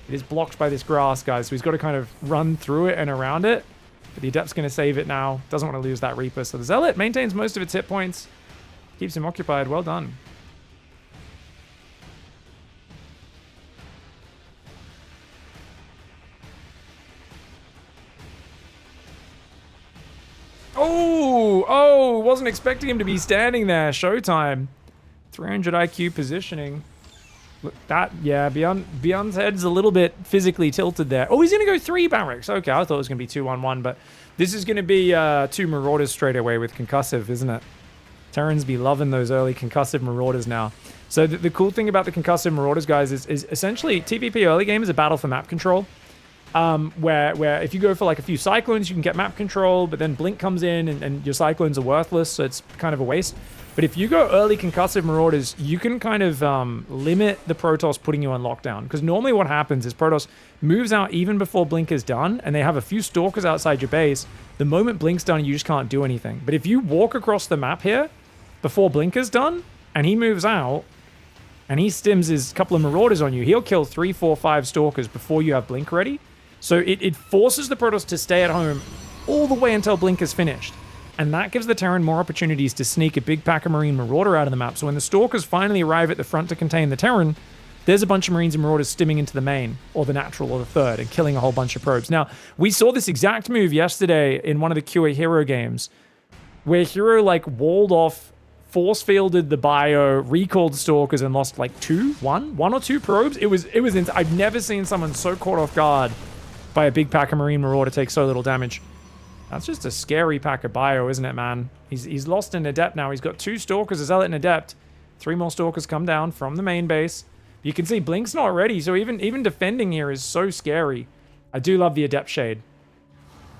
It is blocked by this grass, guys, so he's got to kind of run through it and around it. But the Adept's going to save it now. Doesn't want to lose that Reaper. So the Zealot maintains most of its hit points. Keeps him occupied. Well done. Oh, wasn't expecting him to be standing there. Showtime. 300 IQ positioning. Look, yeah, BYUN's head's a little bit physically tilted there. Oh, he's going to go 3 barracks. Okay, I thought it was going to be 2-1-1, but this is going to be 2 Marauders straight away with Concussive, isn't it? Terrans be loving those early Concussive Marauders now. So the cool thing about the Concussive Marauders, guys, is essentially TVP early game is a battle for map control. Where if you go for like a few Cyclones, you can get map control, but then Blink comes in and your Cyclones are worthless, so it's kind of a waste. But if you go early Concussive Marauders, you can kind of limit the Protoss putting you on lockdown. Because normally what happens is Protoss moves out even before Blink is done, and they have a few Stalkers outside your base. The moment Blink's done, you just can't do anything. But if you walk across the map here before Blink is done, and he moves out, and he stims his couple of Marauders on you, he'll kill 3, 4, 5 Stalkers before you have Blink ready. So it forces the Protoss to stay at home all the way until Blink is finished. And that gives the Terran more opportunities to sneak a big pack of Marine Marauder out of the map. So when the Stalkers finally arrive at the front to contain the Terran, there's a bunch of Marines and Marauders stimming into the main, or the natural, or the third, and killing a whole bunch of probes. Now, we saw this exact move yesterday in one of the QA Hero games, where Hero, like, walled off, force fielded the bio, recalled Stalkers, and lost, like, one or two probes. It was I've never seen someone so caught off guard by a big pack of Marine Marauder take so little damage. That's just a scary pack of bio, isn't it, man? He's lost an Adept now. He's got 2 Stalkers, a Zealot, and Adept. 3 more Stalkers come down from the main base. You can see Blink's not ready, so even defending here is so scary. I do love the Adept Shade.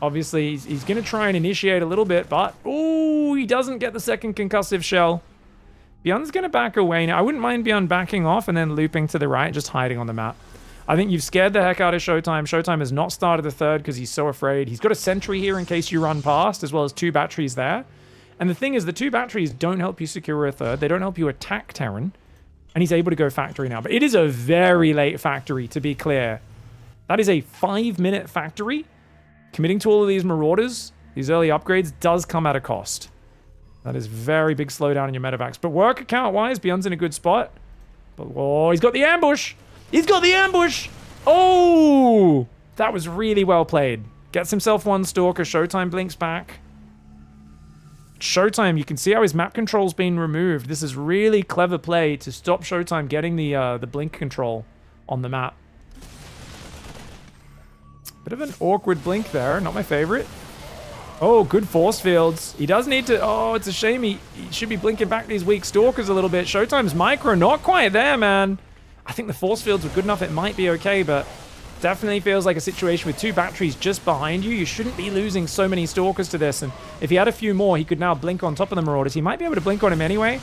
Obviously, he's going to try and initiate a little bit, but... Ooh, he doesn't get the second concussive shell. BYUN's going to back away now. I wouldn't mind BYUN backing off and then looping to the right, just hiding on the map. I think you've scared the heck out of Showtime. Showtime has not started the third because he's so afraid. He's got a sentry here in case you run past, as well as 2 batteries there. And the thing is, the 2 batteries don't help you secure a third. They don't help you attack Terran. And he's able to go factory now. But it is a very late factory, to be clear. That is a 5-minute factory. Committing to all of these Marauders, these early upgrades, does come at a cost. That is very big slowdown in your medevacs. But work account-wise, BYUN's in a good spot. But, oh, he's got the ambush! He's got the ambush! Oh! That was really well played. Gets himself 1 Stalker. Showtime blinks back. Showtime, you can see how his map control's been removed. This is really clever play to stop Showtime getting the blink control on the map. Bit of an awkward blink there. Not my favorite. Oh, good force fields. He does need to... Oh, it's a shame. He should be blinking back these weak Stalkers a little bit. Showtime's micro, not quite there, man. I think the force fields were good enough. It might be okay, but definitely feels like a situation with 2 batteries just behind you. You shouldn't be losing so many Stalkers to this. And if he had a few more, he could now blink on top of the Marauders. He might be able to blink on him anyway.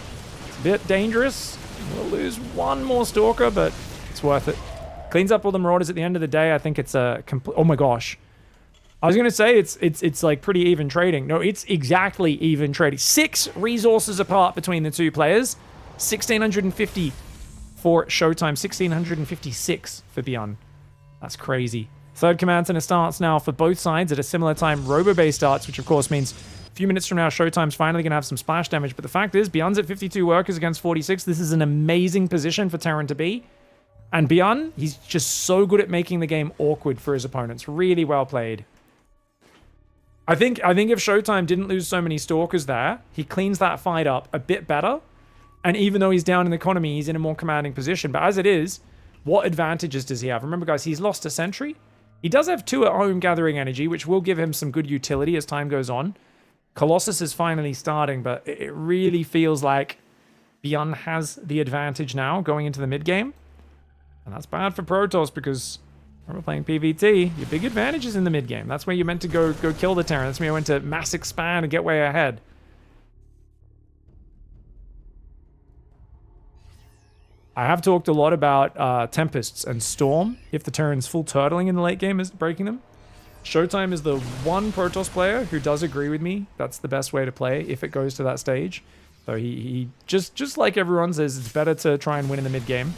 It's a bit dangerous. We'll lose 1 more Stalker, but it's worth it. Cleans up all the Marauders at the end of the day. I think it's a complete... Oh my gosh. I was going to say it's like pretty even trading. No, it's exactly even trading. 6 resources apart between the 2 players. 1,650 for Showtime. 1,656 for BYUN. That's crazy. Third command center starts now for both sides at a similar time. RoboBay starts, which of course means a few minutes from now, Showtime's finally going to have some splash damage. But the fact is, BYUN's at 52 workers against 46. This is an amazing position for Terran to be. And BYUN, he's just so good at making the game awkward for his opponents. Really well played. I think if Showtime didn't lose so many Stalkers there, he cleans that fight up a bit better. And even though he's down in economy, he's in a more commanding position. But as it is, what advantages does he have? Remember, guys, he's lost a sentry. He does have 2 at home gathering energy, which will give him some good utility as time goes on. Colossus is finally starting, but it really feels like BYUN has the advantage now going into the mid-game. And that's bad for Protoss because when we're playing PvT, your big advantage is in the mid-game. That's where you're meant to go kill the Terran. That's where you're meant to mass expand and get way ahead. I have talked a lot about Tempests and Storm. If the Terran's full turtling in the late game, is breaking them. Showtime is the one Protoss player who does agree with me. That's the best way to play if it goes to that stage. So he just like everyone says, it's better to try and win in the mid-game.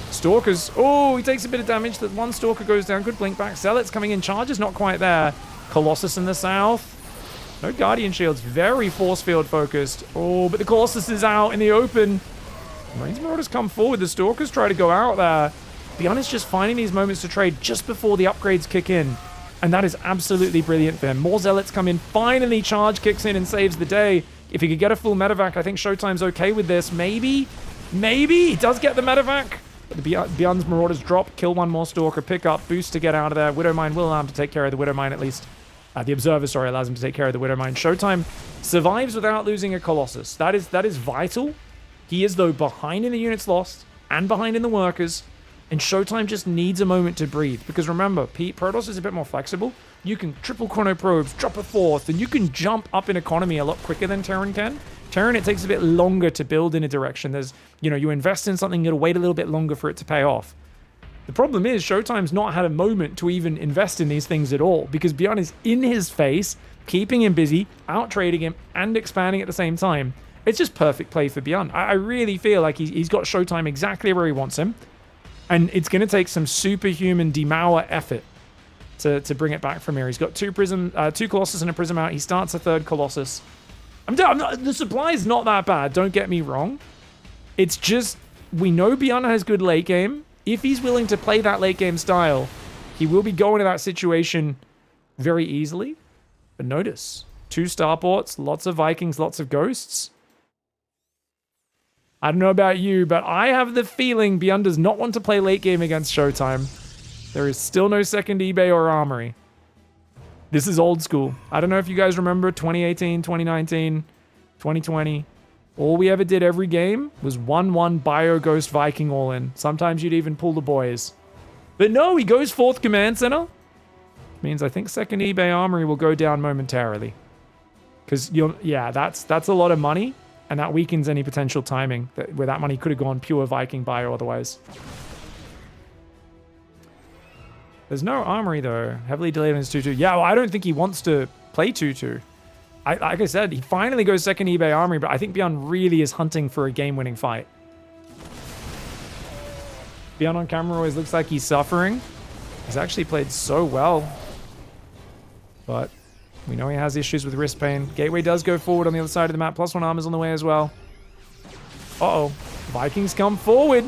Stalkers. Oh, he takes a bit of damage. That 1 Stalker goes down. Good blink back. Zealots coming in. Charges not quite there. Colossus in the south. No Guardian Shields. Very force field focused. Oh, but the Colossus is out in the open. Marines Marauders come forward. The Stalkers try to go out there. BYUN is just finding these moments to trade just before the upgrades kick in. And that is absolutely brilliant for him. More Zealots come in. Finally, Charge kicks in and saves the day. If he could get a full medevac, I think Showtime's okay with this. Maybe. He does get the medevac. But the BYUN's Marauders drop, kill 1 more Stalker, pick up, boost to get out of there. Widowmine will allow him to take care of the Widowmine at least. The Observer, sorry, allows him to take care of the Widowmine. Showtime survives without losing a Colossus. That is vital. He is, though, behind in the units lost and behind in the workers. And Showtime just needs a moment to breathe. Because remember, Protoss is a bit more flexible. You can triple chrono probes, drop a 4th, and you can jump up in economy a lot quicker than Terran can. Terran, it takes a bit longer to build in a direction. There's, you invest in something, it'll wait a little bit longer for it to pay off. The problem is, Showtime's not had a moment to even invest in these things at all, because BYUN is in his face, keeping him busy, out-trading him, and expanding at the same time. It's just perfect play for BYUN. I really feel like he's got Showtime exactly where he wants him, and it's going to take some superhuman demour effort to bring it back from here. He's got 2 Colossus and a Prism out. He starts a 3rd Colossus. The supply is not that bad, don't get me wrong. It's just we know BYUN has good late game. If he's willing to play that late game style, he will be going to that situation very easily. But notice, 2 starports, lots of Vikings, lots of ghosts. I don't know about you, but I have the feeling BYUN does not want to play late game against Showtime. There is still no second eBay or Armory. This is old school. I don't know if you guys remember 2018, 2019, 2020. All we ever did every game was 1-1 Bio Ghost Viking all in. Sometimes you'd even pull the boys. But no, he goes 4th Command Center. Means I think second eBay Armory will go down momentarily. Because, yeah, that's a lot of money. And that weakens any potential timing where that money could have gone pure Viking Bio otherwise. There's no Armory, though. Heavily delayed on his 2-2. Yeah, well, I don't think he wants to play 2-2. Like I said, he finally goes second eBay Armory, but I think BYUN really is hunting for a game-winning fight. BYUN on camera always looks like he's suffering. He's actually played so well. But we know he has issues with wrist pain. Gateway does go forward on the other side of the map. +1 armor's on the way as well. Uh-oh. Vikings come forward.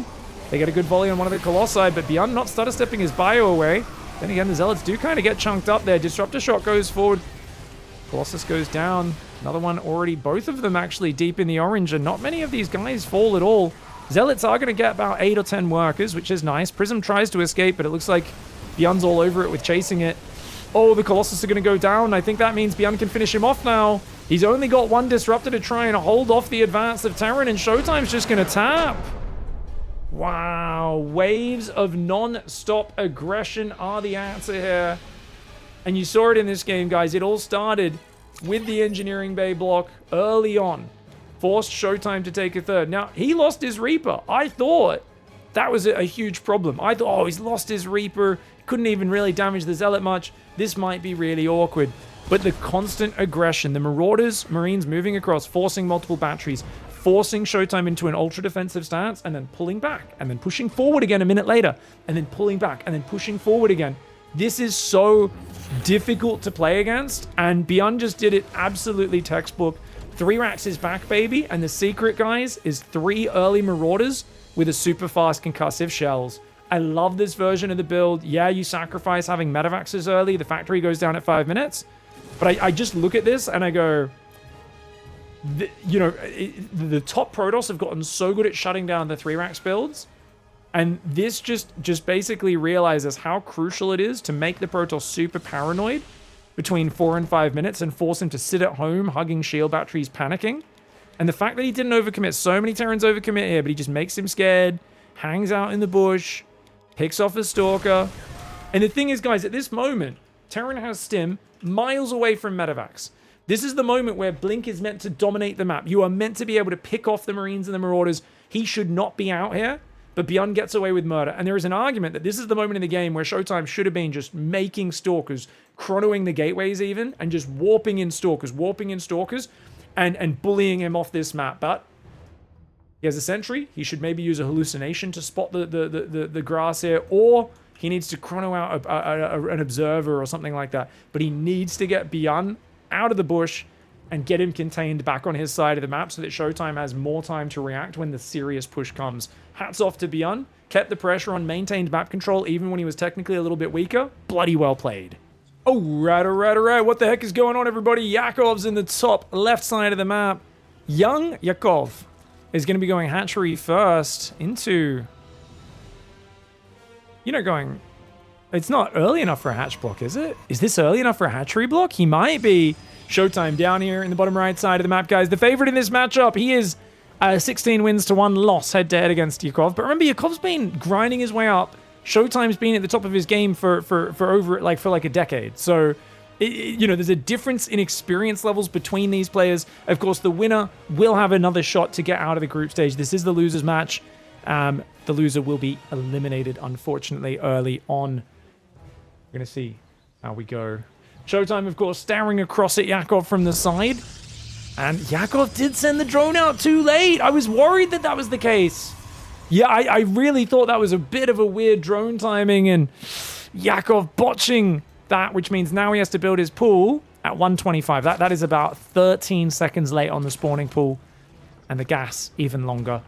They get a good volley on one of the Colossi, but BYUN not stutter stepping his bio away. Then again, the Zealots do kind of get chunked up there. Disruptor shot goes forward. Colossus goes down. Another one already, both of them actually deep in the orange, and not many of these guys fall at all. Zealots are going to get about 8 or 10 workers, which is nice. Prism tries to escape, but it looks like BYUN's all over it with chasing it. Oh, the Colossus are going to go down. I think that means BYUN can finish him off now. He's only got 1 Disruptor to try and hold off the advance of Terran, and Showtime's just going to tap. Wow. Waves of non-stop aggression are the answer here. And you saw it in this game, guys. It all started with the Engineering Bay block early on. Forced Showtime to take a third. Now, he lost his Reaper. I thought that was a huge problem. I thought, oh, he's lost his Reaper. Couldn't even really damage the Zealot much. This might be really awkward. But the constant aggression, the Marauders, Marines moving across, forcing multiple batteries, forcing Showtime into an ultra defensive stance, and then pulling back, and then pushing forward again a minute later, and then pulling back, and then pushing forward again. This is so difficult to play against, and BYUN just did it absolutely textbook. 3 racks is back, baby, and the secret, guys, is 3 early Marauders with a super fast concussive shells. I love this version of the build. Yeah, you sacrifice having Medivaxes early. The factory goes down at 5 minutes. But I just look at this and I go, the top Protoss have gotten so good at shutting down the 3 racks builds. And this just basically realizes how crucial it is to make the Protoss super paranoid between 4 and 5 minutes and force him to sit at home hugging shield batteries panicking. And the fact that he didn't overcommit, so many Terrans overcommit here, but he just makes him scared, hangs out in the bush, picks off a Stalker. And the thing is, guys, at this moment, Terran has Stim miles away from Medivacs. This is the moment where Blink is meant to dominate the map. You are meant to be able to pick off the Marines and the Marauders. He should not be out here, but BYUN gets away with murder. And there is an argument that this is the moment in the game where Showtime should have been just making Stalkers, chronoing the gateways even, and just warping in Stalkers, and bullying him off this map. But he has a sentry. He should maybe use a hallucination to spot the grass here, or he needs to chrono out an observer or something like that. But he needs to get BYUN out of the bush and get him contained back on his side of the map so that Showtime has more time to react when the serious push comes. Hats off to BYUN. Kept the pressure on, maintained map control even when he was technically a little bit weaker. Bloody well played. Alright. What the heck is going on, everybody? Yakov's in the top left side of the map. YOUNGYAKOV is going to be going hatchery first into... It's not early enough for a hatch block, is it? Is this early enough for a hatchery block? He might be. Showtime down here in the bottom right side of the map, guys. The favorite in this matchup. He is 16 wins to 1 loss head-to-head against Yakov. But remember, Yakov's been grinding his way up. Showtime's been at the top of his game for a decade. So, there's a difference in experience levels between these players. Of course, the winner will have another shot to get out of the group stage. This is the loser's match. The loser will be eliminated, unfortunately, early on. We're going to see how we go. Showtime, of course, staring across at Yakov from the side. And Yakov did send the drone out too late. I was worried that was the case. Yeah, I really thought that was a bit of a weird drone timing. And Yakov botching that, which means now he has to build his pool at 125. That is about 13 seconds late on the spawning pool. And the gas even longer.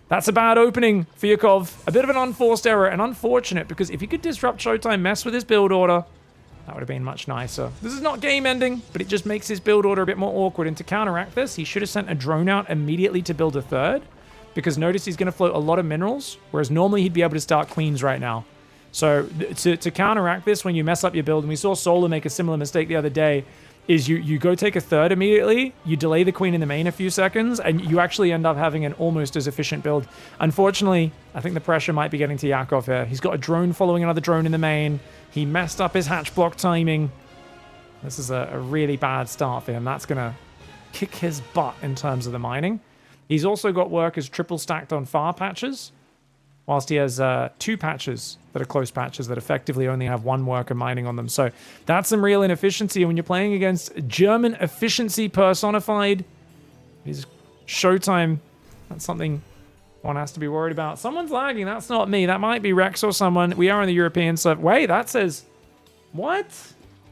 That's a bad opening for Yakov. A bit of an unforced error and unfortunate because if he could disrupt Showtime, mess with his build order, that would have been much nicer. This is not game ending, but it just makes his build order a bit more awkward. And to counteract this, he should have sent a drone out immediately to build a third because notice he's going to float a lot of minerals, whereas normally he'd be able to start queens right now. So to counteract this when you mess up your build, and we saw Solar make a similar mistake the other day, is you go take a third immediately, you delay the queen in the main a few seconds, and you actually end up having an almost as efficient build. Unfortunately, I think the pressure might be getting to Yakov here. He's got a drone following another drone in the main. He messed up his hatch block timing. This is a really bad start for him. That's going to kick his butt in terms of the mining. He's also got workers triple stacked on far patches, whilst he has 2 patches that are close patches that effectively only have 1 worker mining on them. So that's some real inefficiency. And when you're playing against German efficiency personified, is Showtime, that's something one has to be worried about. Someone's lagging. That's not me. That might be Rex or someone. We are on the European server. Wait, that says... What?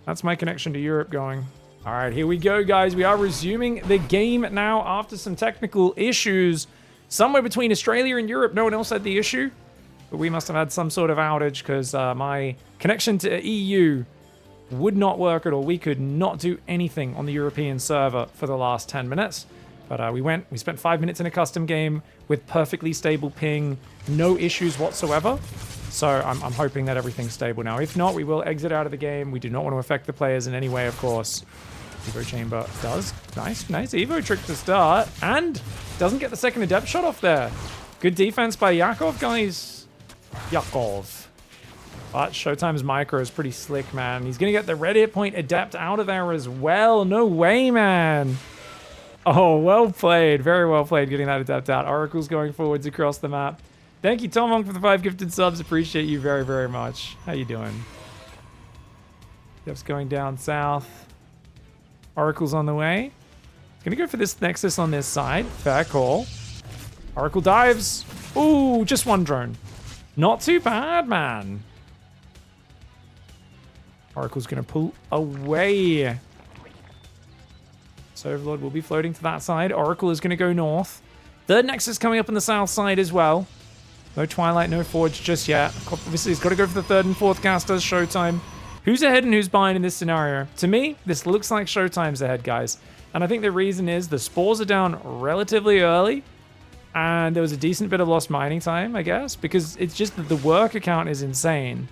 That's my connection to Europe going. All right, here we go, guys. We are resuming the game now after some technical issues. Somewhere between Australia and Europe, no one else had the issue. But we must have had some sort of outage because my connection to EU would not work at all. We could not do anything on the European server for the last 10 minutes. But we spent 5 minutes in a custom game with perfectly stable ping, no issues whatsoever. So I'm hoping that everything's stable now. If not, we will exit out of the game. We do not want to affect the players in any way, of course. Evo Chamber does. Nice Evo trick to start. And doesn't get the second adept shot off there. Good defense by Yakov, guys. Yakov. But Showtime's micro is pretty slick, man. He's going to get the red hit point adept out of there as well. No way, man. Oh, well played. Very well played getting that adept out. Oracle's going forwards across the map. Thank you, Tom Monk, for the 5 gifted subs. Appreciate you very, very much. How you doing? Jeff's going down south. Oracle's on the way. Gonna go for this Nexus on this side. Fair call. Oracle dives. Ooh, just 1 drone. Not too bad, man. Oracle's gonna pull away. So Overlord will be floating to that side. Oracle is gonna go north. Third Nexus coming up on the south side as well. No Twilight, no Forge just yet. Obviously, he's got to go for the 3rd and 4th casters. Showtime. Who's ahead and who's behind in this scenario? To me, this looks like Showtime's ahead, guys. And I think the reason is the spores are down relatively early. And there was a decent bit of lost mining time, I guess. Because it's just that the worker count is insane.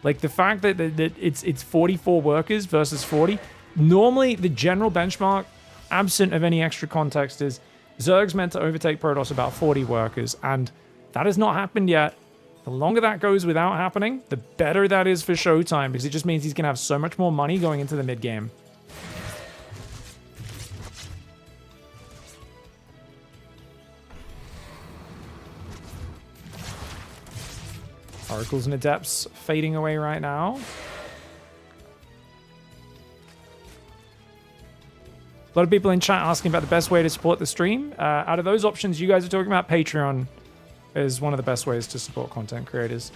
Like, the fact that it's 44 workers versus 40. Normally, the general benchmark, absent of any extra context, is Zerg's meant to overtake Protoss about 40 workers. And that has not happened yet. The longer that goes without happening, the better that is for Showtime, because it just means he's going to have so much more money going into the mid-game. Oracles and Adepts fading away right now. A lot of people in chat asking about the best way to support the stream. Out of those options you guys are talking about, Patreon is one of the best ways to support content creators.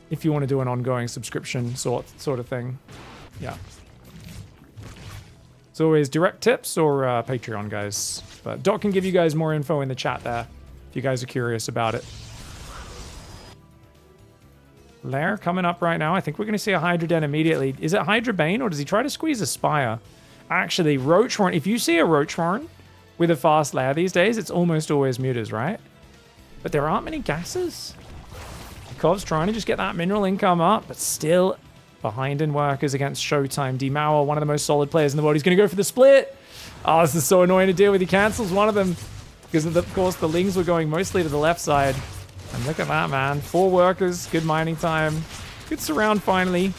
If you want to do an ongoing subscription sort of thing. Yeah. It's always direct tips or Patreon, guys. But Doc can give you guys more info in the chat there if you guys are curious about it. Lair coming up right now. I think we're going to see a Hydra Den immediately. Is it Hydra Bane or does he try to squeeze a Spire? Actually, Roach Warren. If you see a Roach Warren with a fast lair these days, it's almost always mutas, right? But there aren't many gases. Kov's trying to just get that mineral income up, but still behind in workers against Showtime. Demauer, one of the most solid players in the world. He's going to go for the split. Oh, this is so annoying to deal with. He cancels one of them because, of course, the Lings were going mostly to the left side. And look at that, man. 4 workers, good mining time. Good surround finally.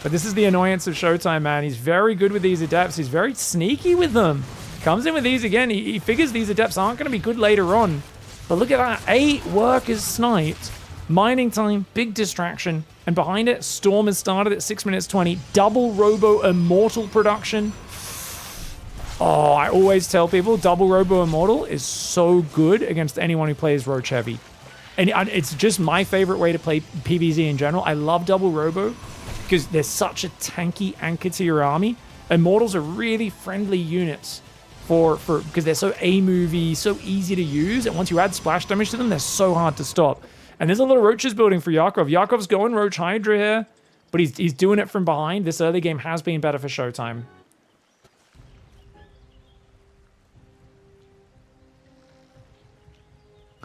But this is the annoyance of Showtime, man. He's very good with these Adepts. He's very sneaky with them. Comes in with these again. He figures these Adepts aren't going to be good later on. But look at that. 8 workers sniped. Mining time, big distraction. And behind it, Storm has started at 6 minutes 20. Double Robo Immortal production. Oh, I always tell people, double Robo Immortal is so good against anyone who plays Roach Heavy. And it's just my favorite way to play PvZ in general. I love double Robo because they're such a tanky anchor to your army. Immortals are really friendly units because they're so A-movie, so easy to use, and once you add splash damage to them, they're so hard to stop. And there's a lot of roaches building for Yakov. Yakov's going Roach Hydra here, but he's doing it from behind. This early game has been better for Showtime.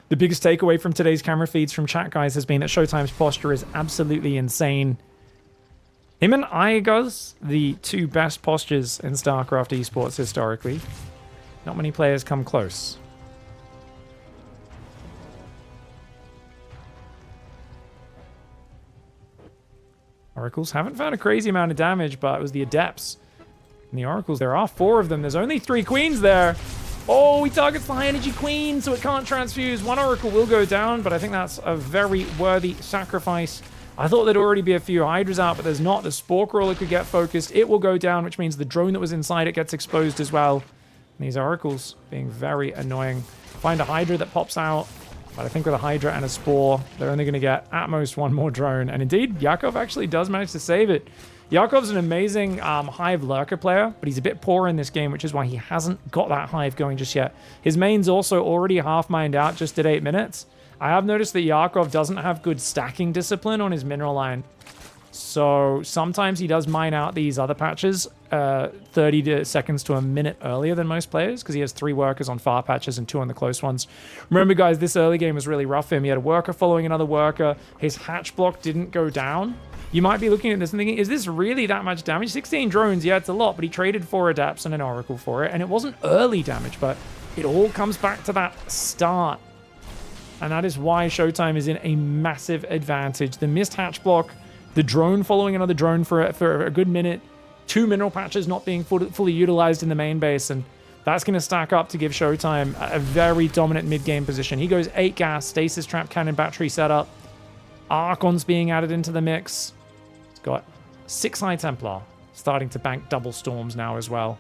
The biggest takeaway from today's camera feeds from chat, guys, has been that Showtime's posture is absolutely insane. Him and Igaz, the two best postures in StarCraft esports historically. Not many players come close. Oracles haven't found a crazy amount of damage, but it was the Adepts. And the Oracles, there are 4 of them. There's only 3 Queens there. Oh, he targets the high energy Queen, so it can't transfuse. 1 Oracle will go down, but I think that's a very worthy sacrifice. I thought there'd already be a few Hydras out, but there's not. The Spore Crawler could get focused. It will go down, which means the drone that was inside it gets exposed as well. And these Oracles being very annoying. Find a Hydra that pops out, but I think with a Hydra and a Spore, they're only going to get at most 1 more drone. And indeed, Yakov actually does manage to save it. Yakov's an amazing Hive Lurker player, but he's a bit poor in this game, which is why he hasn't got that Hive going just yet. His main's also already half mined out just at 8 minutes. I have noticed that Yakov doesn't have good stacking discipline on his mineral line. So sometimes he does mine out these other patches 30 seconds to a minute earlier than most players, because he has 3 workers on far patches and 2 on the close ones. Remember, guys, this early game was really rough for him. He had a worker following another worker. His hatch block didn't go down. You might be looking at this and thinking, is this really that much damage? 16 drones, yeah, it's a lot, but he traded 4 Adepts and an Oracle for it, and it wasn't early damage, but it all comes back to that start. And that is why Showtime is in a massive advantage. The missed hatch block, the drone following another drone for a good minute, 2 mineral patches not being fully utilized in the main base, and that's going to stack up to give Showtime a very dominant mid-game position. He goes 8 gas, stasis trap cannon battery setup, Archon's being added into the mix. He's got 6 High Templar, starting to bank double storms now as well.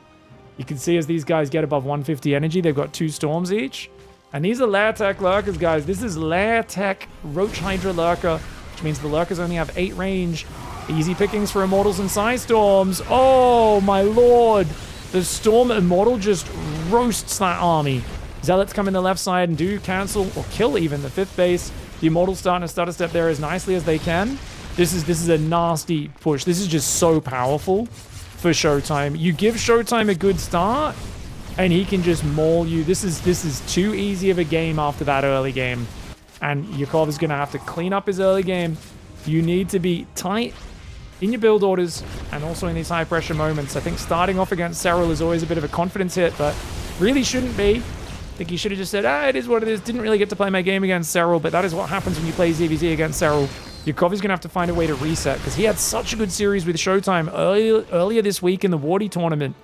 You can see as these guys get above 150 energy, they've got 2 storms each. And these are Lair Tech Lurkers, guys. This is Lair Tech Roach Hydra Lurker, which means the Lurkers only have 8 range. Easy pickings for Immortals and Psy Storms. Oh, my lord. The Storm Immortal just roasts that army. Zealots come in the left side and do cancel or kill even the 5th base. The Immortals starting to stutter step there as nicely as they can. This is a nasty push. This is just so powerful for Showtime. You give Showtime a good start, and he can just maul you. This is too easy of a game after that early game. And Yakov is going to have to clean up his early game. You need to be tight in your build orders and also in these high pressure moments. I think starting off against SERRAL is always a bit of a confidence hit, but really shouldn't be. I think he should have just said, it is what it is. Didn't really get to play my game against SERRAL, but that is what happens when you play ZVZ against SERRAL. Yakov is going to have to find a way to reset, because he had such a good series with Showtime earlier this week in the Wardy tournament.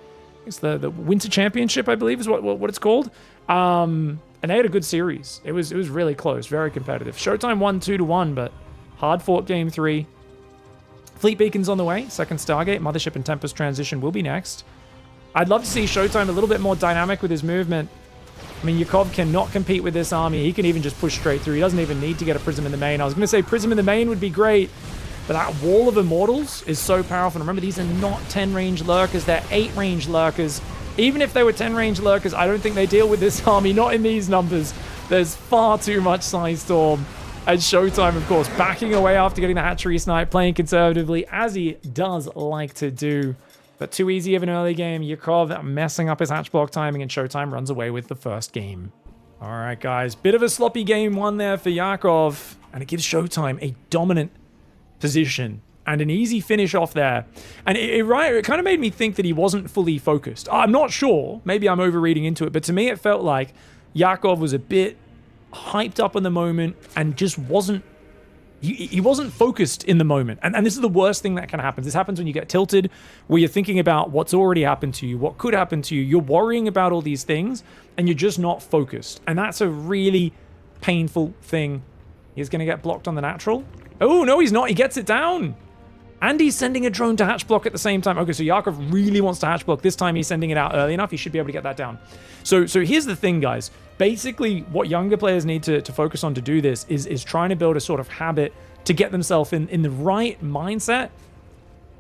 It's the Winter Championship, I believe, is what it's called. And they had a good series. It was really close, very competitive. Showtime won 2-1, but hard-fought game 3. Fleet Beacon's on the way. Second Stargate, Mothership and Tempest transition will be next. I'd love to see Showtime a little bit more dynamic with his movement. I mean, Yakov cannot compete with this army. He can even just push straight through. He doesn't even need to get a Prism in the main. I was going to say Prism in the main would be great, but that wall of Immortals is so powerful. And remember, these are not 10 range Lurkers. They're 8 range Lurkers. Even if they were 10 range Lurkers, I don't think they deal with this army. Not in these numbers. There's far too much Psy Storm. And Showtime, of course, backing away after getting the hatchery snipe, playing conservatively, as he does like to do. But too easy of an early game. Yakov messing up his hatch block timing, and Showtime runs away with the first game. All right, guys. Bit of a sloppy game 1 there for Yakov. And it gives Showtime a dominant position and an easy finish off there. And it kind of made me think that he wasn't fully focused. I'm not sure. Maybe I'm overreading into it. But to me, it felt like Yakov was a bit hyped up in the moment and just wasn't... He wasn't focused in the moment. And this is the worst thing that can happen. This happens when you get tilted, where you're thinking about what's already happened to you, what could happen to you. You're worrying about all these things, and you're just not focused. And that's a really painful thing. He's going to get blocked on the natural. Oh, no, he's not. He gets it down. And he's sending a drone to hatch block at the same time. Okay, so Yakov really wants to hatch block. This time he's sending it out early enough. He should be able to get that down. So here's the thing, guys. Basically, what younger players need to focus on to do this is trying to build a sort of habit to get themselves in the right mindset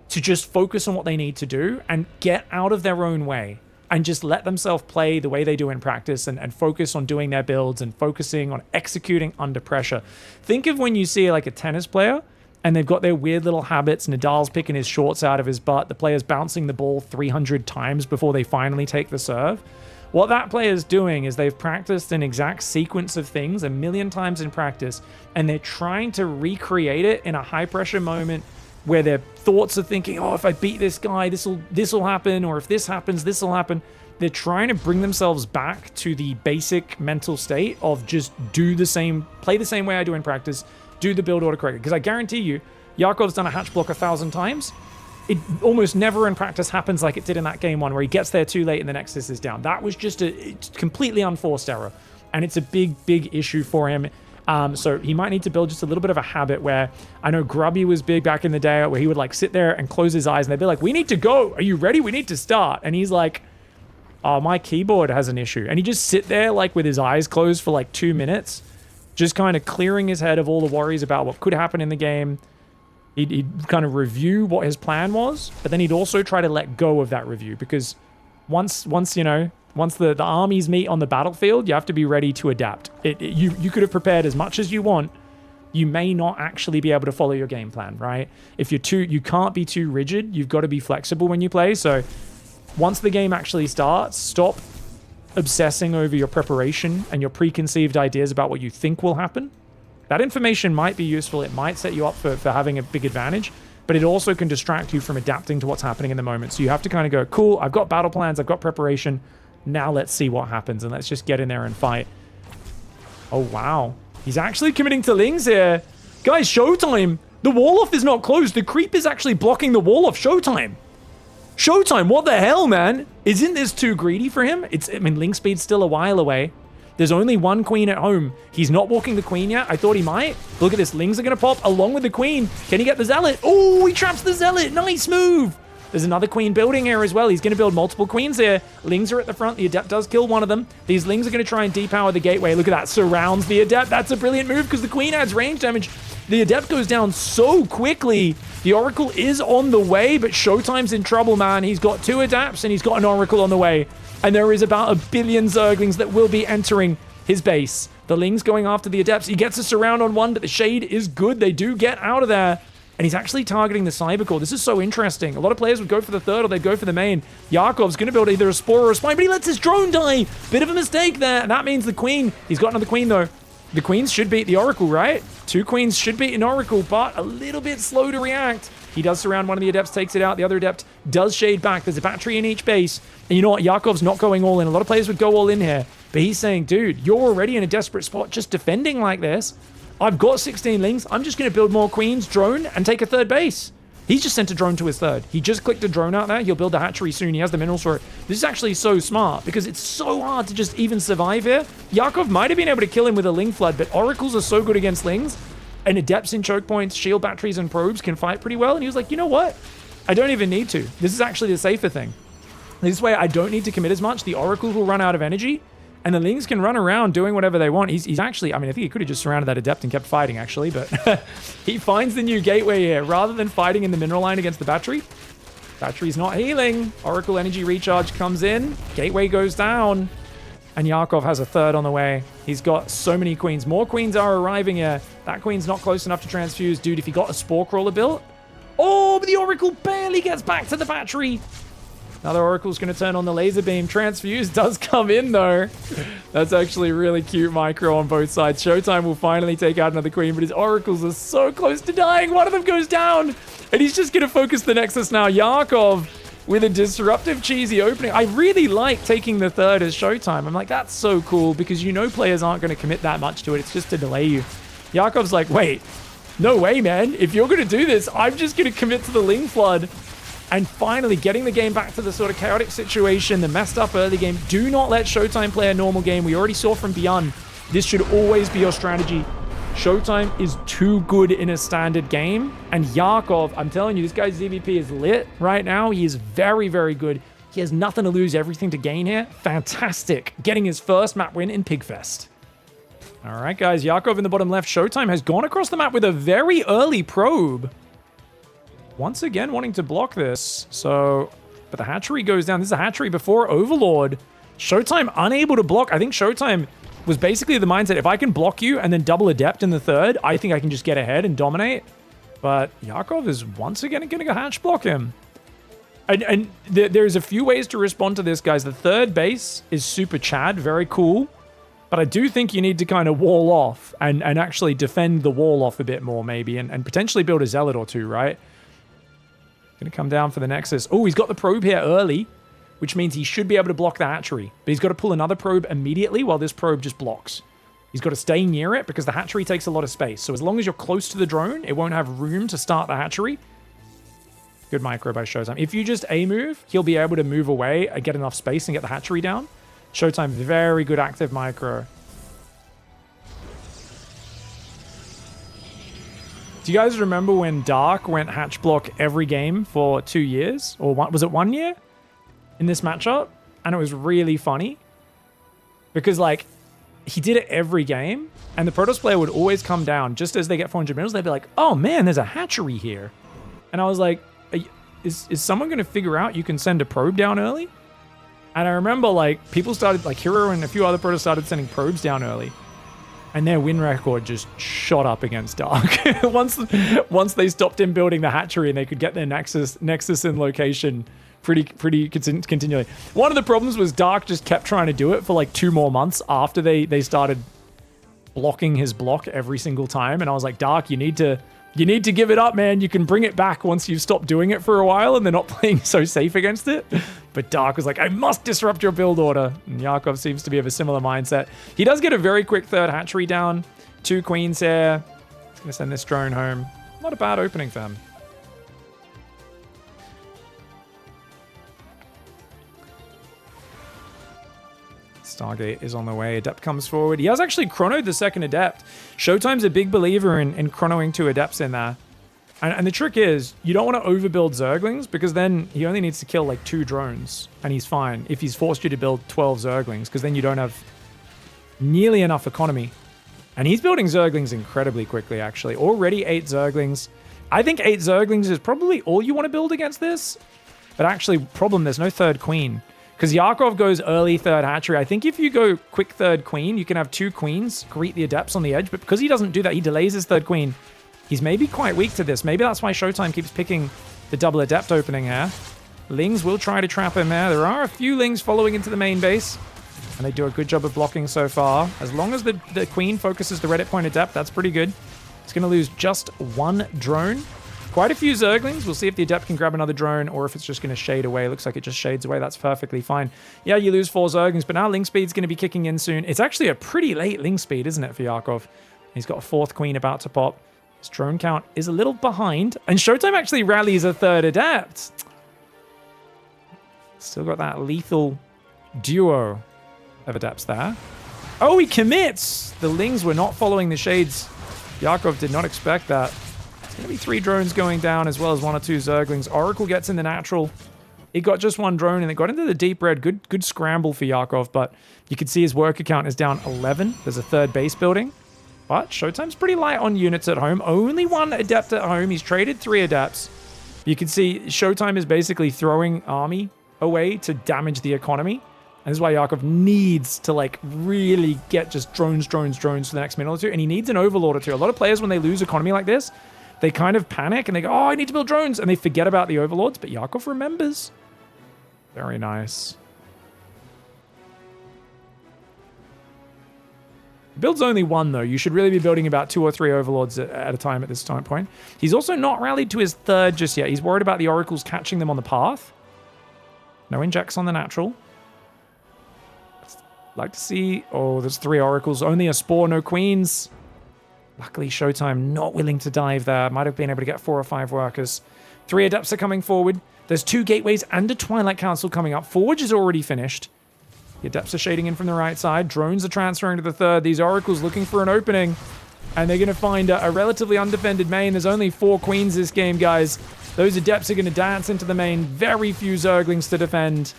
to just focus on what they need to do and get out of their own way. and just let themselves play the way they do in practice and focus on doing their builds and focusing on executing under pressure. Think of when you see like a tennis player and they've got their weird little habits. Nadal's picking his shorts out of his butt. The player's bouncing the ball 300 times before they finally take the serve. What that player's doing is they've practiced an exact sequence of things 1,000,000 times in practice, and they're trying to recreate it in a high-pressure moment where their thoughts are thinking, oh, if I beat this guy, this'll happen, or if this happens, this'll happen. They're trying to bring themselves back to the basic mental state of just play the same way I do in practice, do the build order correctly. Because I guarantee you, Yakov's done a hatch block 1,000 times. It almost never in practice happens like it did in that game one, where he gets there too late and the Nexus is down. That was just a completely unforced error, and it's a big, big issue for him. So he might need to build just a little bit of a habit where, I know Grubby was big back in the day, where he would like sit there and close his eyes and they'd be like, we need to go. Are you ready? We need to start. And he's like, oh, my keyboard has an issue. And he just sit there like with his eyes closed for like 2 minutes, just kind of clearing his head of all the worries about what could happen in the game. He'd kind of review what his plan was, but then he'd also try to let go of that review, because once the armies meet on the battlefield, you have to be ready to adapt. You could have prepared as much as you want. You may not actually be able to follow your game plan, right? If you can't be too rigid. You've got to be flexible when you play. So once the game actually starts, stop obsessing over your preparation and your preconceived ideas about what you think will happen. That information might be useful. It might set you up for having a big advantage, but it also can distract you from adapting to what's happening in the moment. So you have to kind of go, cool, I've got battle plans, I've got preparation. Now let's see what happens, and let's just get in there and fight. Oh, wow. He's actually committing to Lings here. Guys, Showtime. The wall off is not closed. The creep is actually blocking the wall off. Showtime. Showtime, what the hell, man? Isn't this too greedy for him? Link speed's still a while away. There's only one queen at home. He's not walking the queen yet. I thought he might. Look at this. Lings are going to pop along with the queen. Can he get the zealot? Oh, he traps the zealot. Nice move. There's another queen building here as well. He's going to build multiple queens here. Lings are at the front. The adept does kill one of them. These Lings are going to try and depower the gateway. Look at that. Surrounds the adept. That's a brilliant move because the queen adds range damage. The adept goes down so quickly. The oracle is on the way, but Showtime's in trouble, man. He's got 2 adapts and he's got an oracle on the way. And there is about 1 billion zerglings that will be entering his base. The Lings going after the adepts. He gets a surround on one, but the shade is good. They do get out of there. And he's actually targeting the Cybercore. This is so interesting. A lot of players would go for the third or they'd go for the main. Yakov's going to build either a Spore or a Spine, but he lets his drone die. Bit of a mistake there. And that means the Queen. He's got another Queen, though. The Queens should beat the Oracle, right? 2 Queens should beat an Oracle, but a little bit slow to react. He does surround one of the Adepts, takes it out. The other Adept does shade back. There's a battery in each base. And you know what? Yakov's not going all in. A lot of players would go all in here. But he's saying, dude, you're already in a desperate spot just defending like this. I've got 16 Lings. I'm just going to build more Queens, drone, and take a third base. He's just sent a drone to his third. He just clicked a drone out there. He'll build the hatchery soon. He has the minerals for it. This is actually so smart because it's so hard to just even survive here. Yakov might have been able to kill him with a Ling Flood, but Oracles are so good against Lings. And Adepts in choke points, shield batteries, and probes can fight pretty well. And he was like, you know what? I don't even need to. This is actually the safer thing. This way, I don't need to commit as much. The Oracles will run out of energy. And the Lings can run around doing whatever they want. He's actually, I think he could have just surrounded that Adept and kept fighting, actually. But he finds the new gateway here. Rather than fighting in the mineral line against the battery, battery's not healing. Oracle energy recharge comes in. Gateway goes down. And Yakov has a third on the way. He's got so many Queens. More Queens are arriving here. That Queen's not close enough to transfuse. Dude, if he got a Spore Crawler built. Oh, but the Oracle barely gets back to the battery. Another Oracle's going to turn on the laser beam. Transfuse does come in, though. That's actually really cute micro on both sides. Showtime will finally take out another Queen, but his Oracles are so close to dying. One of them goes down, and he's just going to focus the Nexus now. Yakov with a disruptive, cheesy opening. I really like taking the third as Showtime. I'm like, that's so cool, because you know players aren't going to commit that much to it. It's just to delay you. Yakov's like, wait, no way, man. If you're going to do this, I'm just going to commit to the Ling Flood. And finally, getting the game back to the sort of chaotic situation, the messed up early game. Do not let Showtime play a normal game. We already saw from BYUN. This should always be your strategy. Showtime is too good in a standard game. And Yakov, I'm telling you, this guy's ZVP is lit right now. He is very, very good. He has nothing to lose, everything to gain here. Fantastic. Getting his first map win in PiGFest. All right, guys. Yakov in the bottom left. Showtime has gone across the map with a very early probe. Once again, wanting to block this. So But the hatchery goes down. This is a hatchery before Overlord. Showtime unable to block. I think Showtime was basically the mindset, if I can block you and then double Adept in the third, I think I can just get ahead and dominate. But Yakov is once again going to go hatch block him. And there's a few ways to respond to this, guys. The third base is super Chad, very cool. But I do think you need to kind of wall off and actually defend the wall off a bit more, maybe, and potentially build a Zealot or two, right? Going to come down for the Nexus. Oh, he's got the probe here early, which means he should be able to block the hatchery. But he's got to pull another probe immediately while this probe just blocks. He's got to stay near it because the hatchery takes a lot of space. So as long as you're close to the drone, it won't have room to start the hatchery. Good micro by Showtime. If you just A-move, he'll be able to move away and get enough space and get the hatchery down. Showtime, very good active micro. Do you guys remember when Dark went hatch block every game for 2 years? Or was it 1 year in this matchup? And it was really funny. Because, like, he did it every game. And the Protoss player would always come down just as they get 400 minerals. They'd be like, oh man, there's a hatchery here. And I was like, is someone going to figure out you can send a probe down early? And I remember, like, people started, like, Hero and a few other Protoss started sending probes down early. And their win record just shot up against Dark. once they stopped him building the hatchery and they could get their Nexus in location pretty continually. One of the problems was Dark just kept trying to do it for, like, 2 more months after they started blocking his block every single time. And I was like, Dark, you need to give it up, man. You can bring it back once you've stopped doing it for a while and they're not playing so safe against it. But Dark was like, I must disrupt your build order. And Yakov seems to be of a similar mindset. He does get a very quick third hatchery down. 2 queens here. He's going to send this drone home. Not a bad opening for him. Stargate is on the way. Adept comes forward. He has actually chronoed the second Adept. Showtime's a big believer in chronoing 2 Adepts in there. And the trick is, you don't want to overbuild Zerglings because then he only needs to kill like 2 drones and he's fine if he's forced you to build 12 Zerglings because then you don't have nearly enough economy. And he's building Zerglings incredibly quickly, actually. Already 8 Zerglings. I think 8 Zerglings is probably all you want to build against this. But actually, problem, there's no third queen. Because Yakov goes early third hatchery. I think if you go quick third queen, you can have 2 queens greet the Adepts on the edge. But because he doesn't do that, he delays his third queen. He's maybe quite weak to this. Maybe that's why Showtime keeps picking the double Adept opening here. Lings will try to trap him there. There are a few Lings following into the main base. And they do a good job of blocking so far. As long as the queen focuses the Reddit point Adept, that's pretty good. He's going to lose just 1 drone. Quite a few Zerglings. We'll see if the Adept can grab another drone or if it's just going to shade away. Looks like it just shades away. That's perfectly fine. Yeah, you lose 4 Zerglings, but now Ling Speed's going to be kicking in soon. It's actually a pretty late Ling Speed, isn't it, for Yakov? He's got a 4th queen about to pop. His drone count is a little behind. And Showtime actually rallies a 3rd Adept. Still got that lethal duo of Adepts there. Oh, he commits! The Lings were not following the shades. Yakov did not expect that. It's going to be 3 drones going down as well as 1 or 2 Zerglings. Oracle gets in the natural. It got just 1 drone and it got into the deep red. Good scramble for Yakov, but you can see his worker count is down 11. There's a 3rd base building. But Showtime's pretty light on units at home. Only 1 Adept at home. He's traded 3 Adepts. You can see Showtime is basically throwing army away to damage the economy. And this is why Yakov needs to, like, really get just drones for the next minute or 2. And he needs an Overlord or 2. A lot of players, when they lose economy like this, they kind of panic and they go, oh, I need to build drones. And they forget about the Overlords. But Yakov remembers. Very nice. Build's only 1, though. You should really be building about 2 or 3 Overlords at a time at this time point. He's also not rallied to his 3rd just yet. He's worried about the Oracles catching them on the path. No injects on the natural. Like to see... Oh, there's 3 Oracles. Only a Spore, no Queens. Luckily, Showtime not willing to dive there. Might have been able to get 4 or 5 workers. 3 Adepts are coming forward. There's 2 Gateways and a Twilight Council coming up. Forge is already finished. The Adepts are shading in from the right side. Drones are transferring to the 3rd. These Oracles looking for an opening. And they're going to find a relatively undefended main. There's only 4 Queens this game, guys. Those Adepts are going to dance into the main. Very few Zerglings to defend.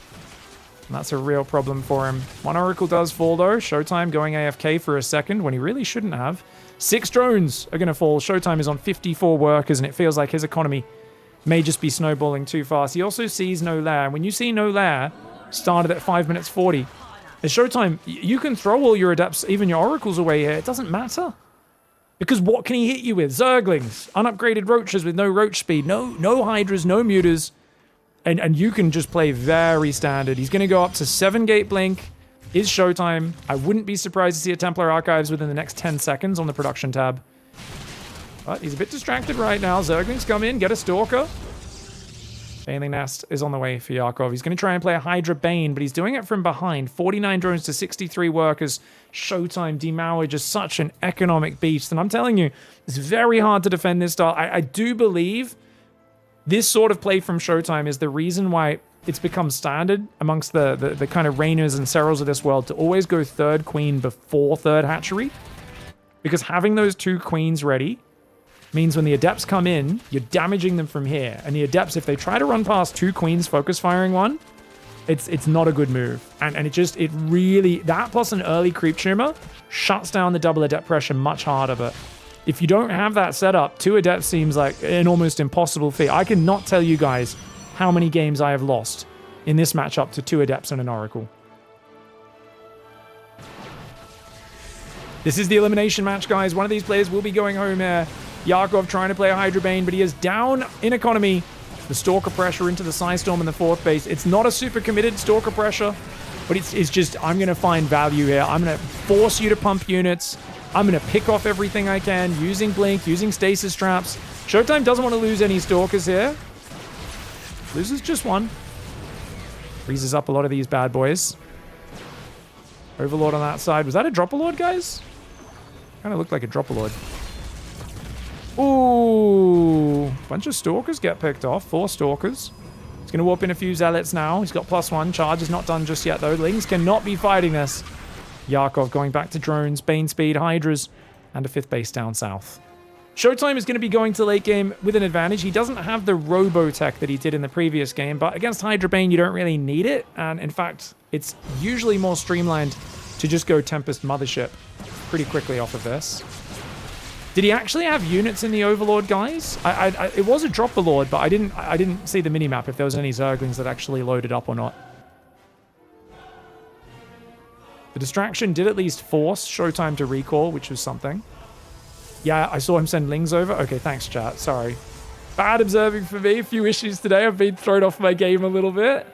And that's a real problem for him. 1 Oracle does fall, though. Showtime going AFK for a second when he really shouldn't have. 6 drones are going to fall. Showtime is on 54 workers, and it feels like his economy may just be snowballing too fast. He also sees no lair. When you see no lair, started at 5 minutes 40. At Showtime, you can throw all your adepts, even your oracles away here. It doesn't matter. Because what can he hit you with? Zerglings, unupgraded roaches with no roach speed, no hydras, no mutas. And you can just play very standard. He's going to go up to 7-gate blink. Is Showtime. I wouldn't be surprised to see a Templar Archives within the next 10 seconds on the production tab. But he's a bit distracted right now. Zerglings come in, get a Stalker. Baneling Nest is on the way for Yakov. He's going to try and play a Hydra Bane, but he's doing it from behind. 49 drones to 63 workers. Showtime Demauer, just such an economic beast. And I'm telling you, it's very hard to defend this style. I do believe this sort of play from Showtime is the reason why it's become standard amongst the kind of Rainers and SERRALs of this world to always go third queen before third hatchery. Because having those 2 queens ready means when the adepts come in, you're damaging them from here. And the adepts, if they try to run past 2 queens focus firing one, it's not a good move. And it really, that plus an early creep tumor shuts down the double adept pressure much harder. But if you don't have that setup, 2 adepts seems like an almost impossible feat. I cannot tell you guys how many games I have lost in this matchup to 2 adepts and an oracle. This is the elimination match, guys. One of these players will be going home here. Yakov trying to play a Hydra Bane, but he is down in economy. The Stalker pressure into the Psystorm in the 4th base. It's not a super committed Stalker pressure, but it's just, I'm going to find value here. I'm going to force you to pump units. I'm going to pick off everything I can, using Blink, using Stasis Traps. Showtime doesn't want to lose any Stalkers here. Loses just 1. Freezes up a lot of these bad boys. Overlord on that side. Was that a Dropper-Lord, guys? Kind of looked like a Dropper-Lord. Ooh, bunch of Stalkers get picked off. 4 Stalkers. He's going to warp in a few Zealots now. He's got +1. Charge is not done just yet, though. Lings cannot be fighting this. Yakov going back to drones, Bane speed, Hydras, and a 5th base down south. Showtime is going to be going to late game with an advantage. He doesn't have the Robo-Tech that he did in the previous game, but against Hydra Bane, you don't really need it. And in fact, it's usually more streamlined to just go Tempest Mothership pretty quickly off of this. Did he actually have units in the Overlord, guys? It was a Dropper Lord, but I didn't see the minimap if there was any Zerglings that actually loaded up or not. The distraction did at least force Showtime to recall, which was something. Yeah, I saw him send Lings over. Okay, thanks, chat. Sorry. Bad observing for me. A few issues today. I've been thrown off my game a little bit.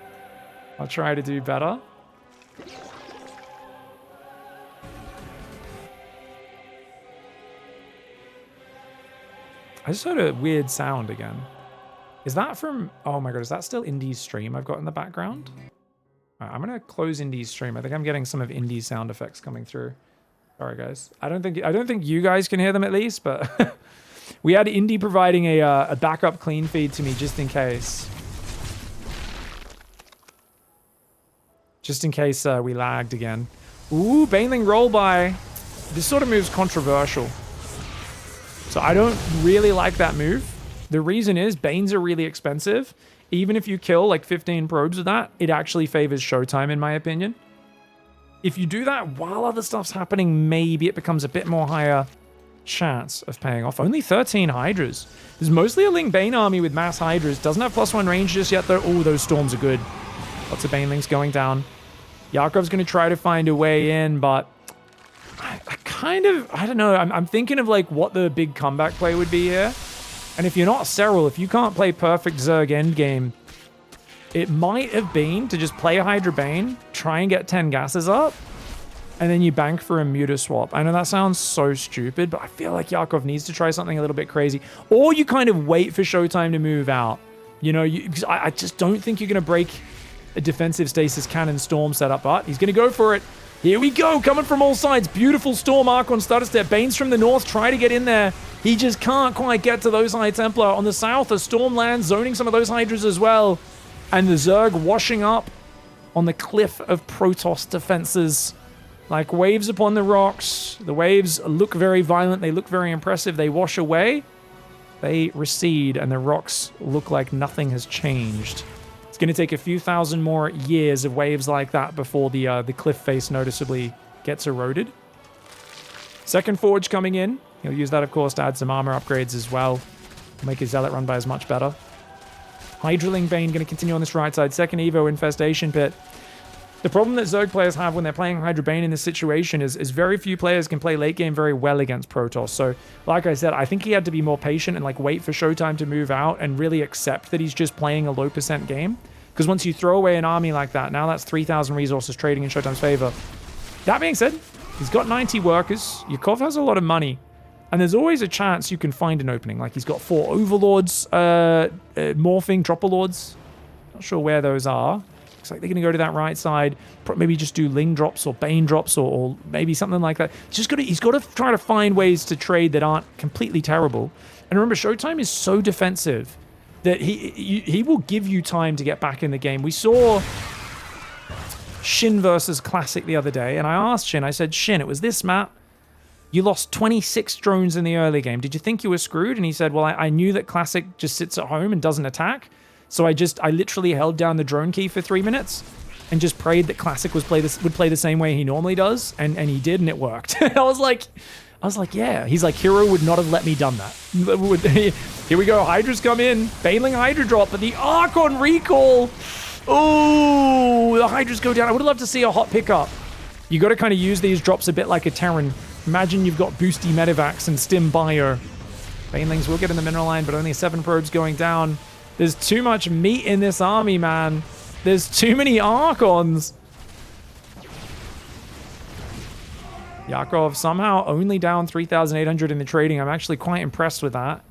I'll try to do better. I just heard a weird sound again. Is that from... Oh my god, is that still Indy's stream I've got in the background? Alright, I'm gonna close Indy's stream. I think I'm getting some of Indy's sound effects coming through. Sorry, guys. I don't think you guys can hear them at least, but we had Indy providing a backup clean feed to me just in case. Just in case we lagged again. Ooh, Baneling roll by. This sort of move's controversial. So I don't really like that move. The reason is Banes are really expensive. Even if you kill like 15 probes with that, it actually favors Showtime in my opinion. If you do that while other stuff's happening, maybe it becomes a bit more higher chance of paying off. Only 13 Hydras. There's mostly a Ling Bane army with mass Hydras. Doesn't have +1 range just yet though. Oh, those storms are good. Lots of Banelings going down. Yakov's going to try to find a way in, but I don't know. I'm thinking of like what the big comeback play would be here. And if you're not SERRAL, if you can't play perfect Zerg endgame, it might have been to just play a Hydra Bane, try and get 10 gases up, and then you bank for a Muta swap. I know that sounds so stupid, but I feel like Yakov needs to try something a little bit crazy. Or you kind of wait for Showtime to move out. You know, I just don't think you're going to break a defensive Stasis Cannon Storm setup, but he's going to go for it. Here we go, coming from all sides. Beautiful Storm Arc on starter step. Banes from the north, try to get in there. He just can't quite get to those High Templar. On the south, a Storm lands, zoning some of those Hydras as well. And the Zerg washing up on the cliff of Protoss defenses. Like waves upon the rocks. The waves look very violent. They look very impressive. They wash away. They recede, and the rocks look like nothing has changed. It's going to take a few thousand more years of waves like that before the cliff face noticeably gets eroded. Second Forge coming in. He'll use that, of course, to add some armor upgrades as well. Make his Zealot run by as much better. Hydraling Bane going to continue on this right side. Second Evo Infestation Pit. The problem that Zerg players have when they're playing Hydra Bane in this situation is very few players can play late game very well against Protoss. So, like I said, I think he had to be more patient and like wait for Showtime to move out and really accept that he's just playing a low percent game. Because once you throw away an army like that, now that's 3,000 resources trading in Showtime's favor. That being said, he's got 90 workers. Yakov has a lot of money. And there's always a chance you can find an opening. Like he's got 4 Overlords, morphing Dropper Lords. Not sure where those are. Looks like they're going to go to that right side. Maybe just do Ling drops or Bane drops or maybe something like that. He's got to try to find ways to trade that aren't completely terrible. And remember, Showtime is so defensive that he will give you time to get back in the game. We saw Shin versus Classic the other day, and I asked Shin, I said, Shin, it was this map. You lost 26 drones in the early game. Did you think you were screwed? And he said, well, I knew that Classic just sits at home and doesn't attack. So I literally held down the drone key for 3 minutes and just prayed that Classic would play the same way he normally does. And he did, and it worked. I was like, yeah. He's like, Hero would not have let me done that. Here we go. Hydras come in. Baneling Hydra drop, but the Archon recall. Oh, the Hydras go down. I would love to see a hot pickup. You got to kind of use these drops a bit like a Terran. Imagine you've got Boosty Medivacs and Stim Bio. Banelings will get in the mineral line, but only 7 probes going down. There's too much meat in this army, man. There's too many Archons. Yakov somehow only down 3,800 in the trading. I'm actually quite impressed with that.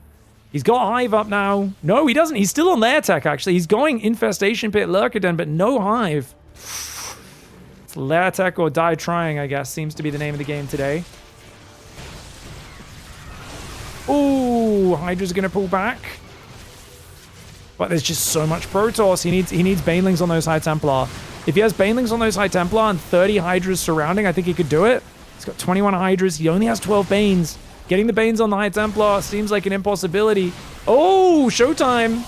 He's got Hive up now. No, he doesn't. He's still on lair tech, actually. He's going Infestation Pit, Lurker Den, but no Hive. It's lair tech or die trying, I guess. Seems to be the name of the game today. Ooh, Hydra's going to pull back. But there's just so much Protoss. He needs Banelings on those High Templar. If he has Banelings on those High Templar and 30 Hydras surrounding, I think he could do it. He's got 21 Hydras. He only has 12 Banes. Getting the Banes on the High Templar seems like an impossibility. Oh, Showtime.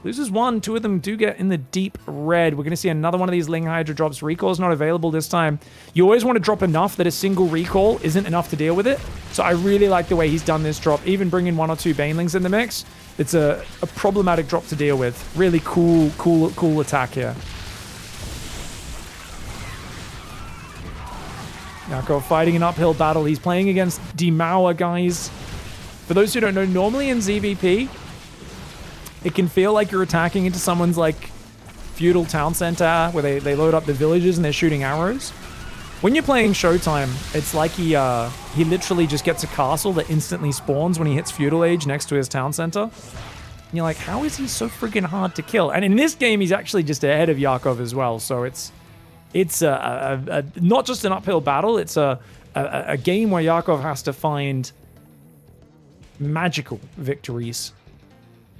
Loses 1. 2 of them do get in the deep red. We're going to see another one of these Ling Hydra drops. Recall's not available this time. You always want to drop enough that a single recall isn't enough to deal with it. So I really like the way he's done this drop. Even bringing 1 or 2 Banelings in the mix. It's a problematic drop to deal with. Really cool attack here. Yakov fighting an uphill battle. He's playing against Demour, guys. For those who don't know, normally in ZVP, it can feel like you're attacking into someone's like feudal town center where they load up the villages and they're shooting arrows. When you're playing Showtime, it's like he literally just gets a castle that instantly spawns when he hits feudal age next to his town center. And you're like, how is he so freaking hard to kill? And in this game, he's actually just ahead of Yakov as well. So it's not just an uphill battle. It's a game where Yakov has to find magical victories.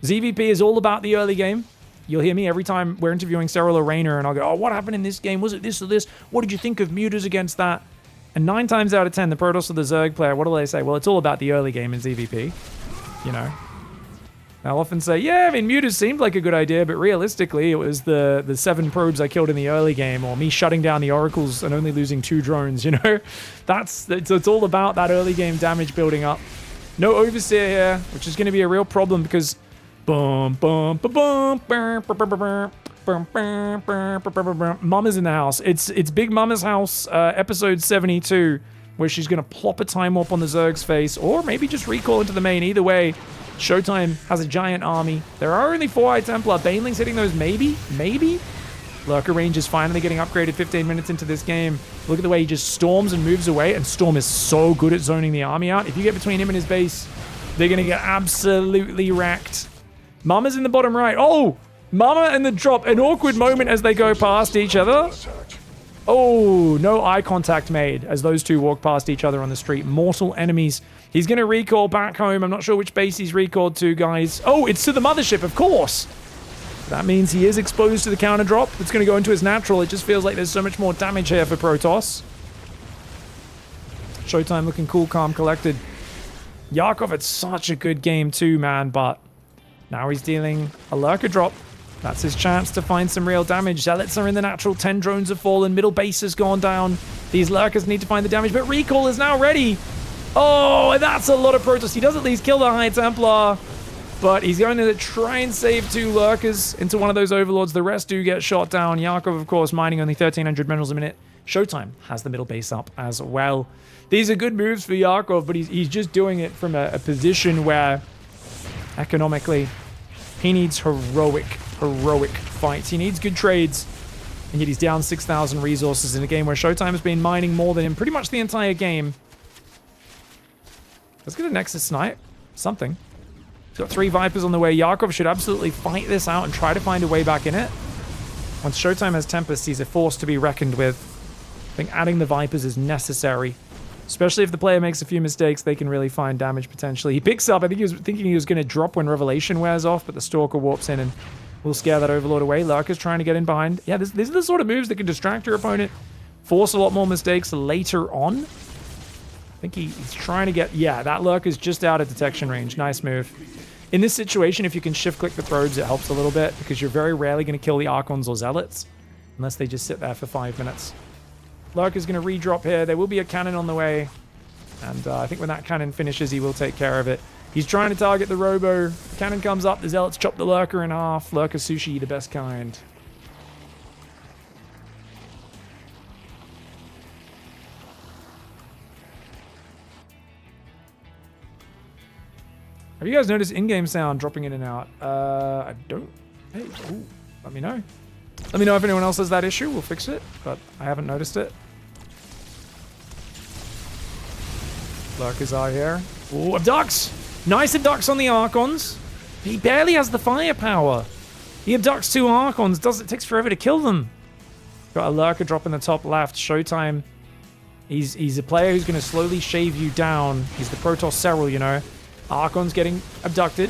ZVP is all about the early game. You'll hear me every time we're interviewing SERRAL or Rainer, and I'll go, oh, what happened in this game? Was it this or this? What did you think of Mutas against that? And 9 times out of 10, the Protoss or the Zerg player, what do they say? Well, it's all about the early game in ZVP. You know? I'll often say, yeah, I mean, Mutas seemed like a good idea, but realistically, it was the 7 probes I killed in the early game, or me shutting down the Oracles and only losing 2 drones, you know? It's all about that early game damage building up. No Overseer here, which is going to be a real problem because Mama's in the house. It's Big Mama's house, episode 72, where she's going to plop a time warp on the Zerg's face, or maybe just recall into the main. Either way, Showtime has a giant army. There are only 4 High Templar. Banelings hitting those, maybe? Lurker range is finally getting upgraded 15 minutes into this game. Look at the way he just storms and moves away, and Storm is so good at zoning the army out. If you get between him and his base, they're going to get absolutely wrecked. Mama's in the bottom right. Oh, Mama and the drop. An awkward moment as they go past each other. Oh, no eye contact made as those two walk past each other on the street. Mortal enemies. He's going to recall back home. I'm not sure which base he's recalled to, guys. Oh, it's to the mothership, of course. That means he is exposed to the counter drop. It's going to go into his natural. It just feels like there's so much more damage here for Protoss. Showtime looking cool, calm, collected. Yakov had such a good game too, man, but now he's dealing a Lurker drop. That's his chance to find some real damage. Zealots are in the natural. 10 drones have fallen. Middle base has gone down. These Lurkers need to find the damage, but recall is now ready. Oh, and that's a lot of Protoss. He does at least kill the High Templar. But he's going to try and save 2 lurkers into one of those overlords. The rest do get shot down. YOUNGYAKOV, of course, mining only 1,300 minerals a minute. SHOWTIME has the middle base up as well. These are good moves for YOUNGYAKOV, but he's just doing it from a position where, economically, he needs heroic fights. He needs good trades, and yet he's down 6,000 resources in a game where SHOWTIME has been mining more than him pretty much the entire game. Let's get a Nexus snipe. Something. He's got 3 Vipers on the way. YOUNGYAKOV should absolutely fight this out and try to find a way back in it. Once SHOWTIME has Tempest, he's a force to be reckoned with. I think adding the Vipers is necessary. Especially if the player makes a few mistakes, they can really find damage potentially. He picks up, I think he was thinking he was going to drop when Revelation wears off, but the Stalker warps in and will scare that Overlord away. Lurker's trying to get in behind. Yeah, these are the sort of moves that can distract your opponent, force a lot more mistakes later on. I think he's trying to get... Yeah, that Lurker's just out of detection range. Nice move. In this situation, if you can shift-click the Throdes, it helps a little bit, because you're very rarely going to kill the Archons or Zealots, unless they just sit there for 5 minutes. Lurker's going to redrop here. There will be a cannon on the way, and I think when that cannon finishes, he will take care of it. He's trying to target the Robo. Cannon comes up. The Zealots chop the Lurker in half. Lurker sushi, the best kind. Have you guys noticed in-game sound dropping in and out? I don't. Hey, ooh, let me know. Let me know if anyone else has that issue. We'll fix it, but I haven't noticed it. Lurkers are here. Ooh, abducts! Nice abducts on the Archons. He barely has the firepower. He abducts 2 Archons. It takes forever to kill them. Got a Lurker drop in the top left. SHOWTIME. He's a player who's going to slowly shave you down. He's the Protoss SERRAL, you know. Archon's getting abducted.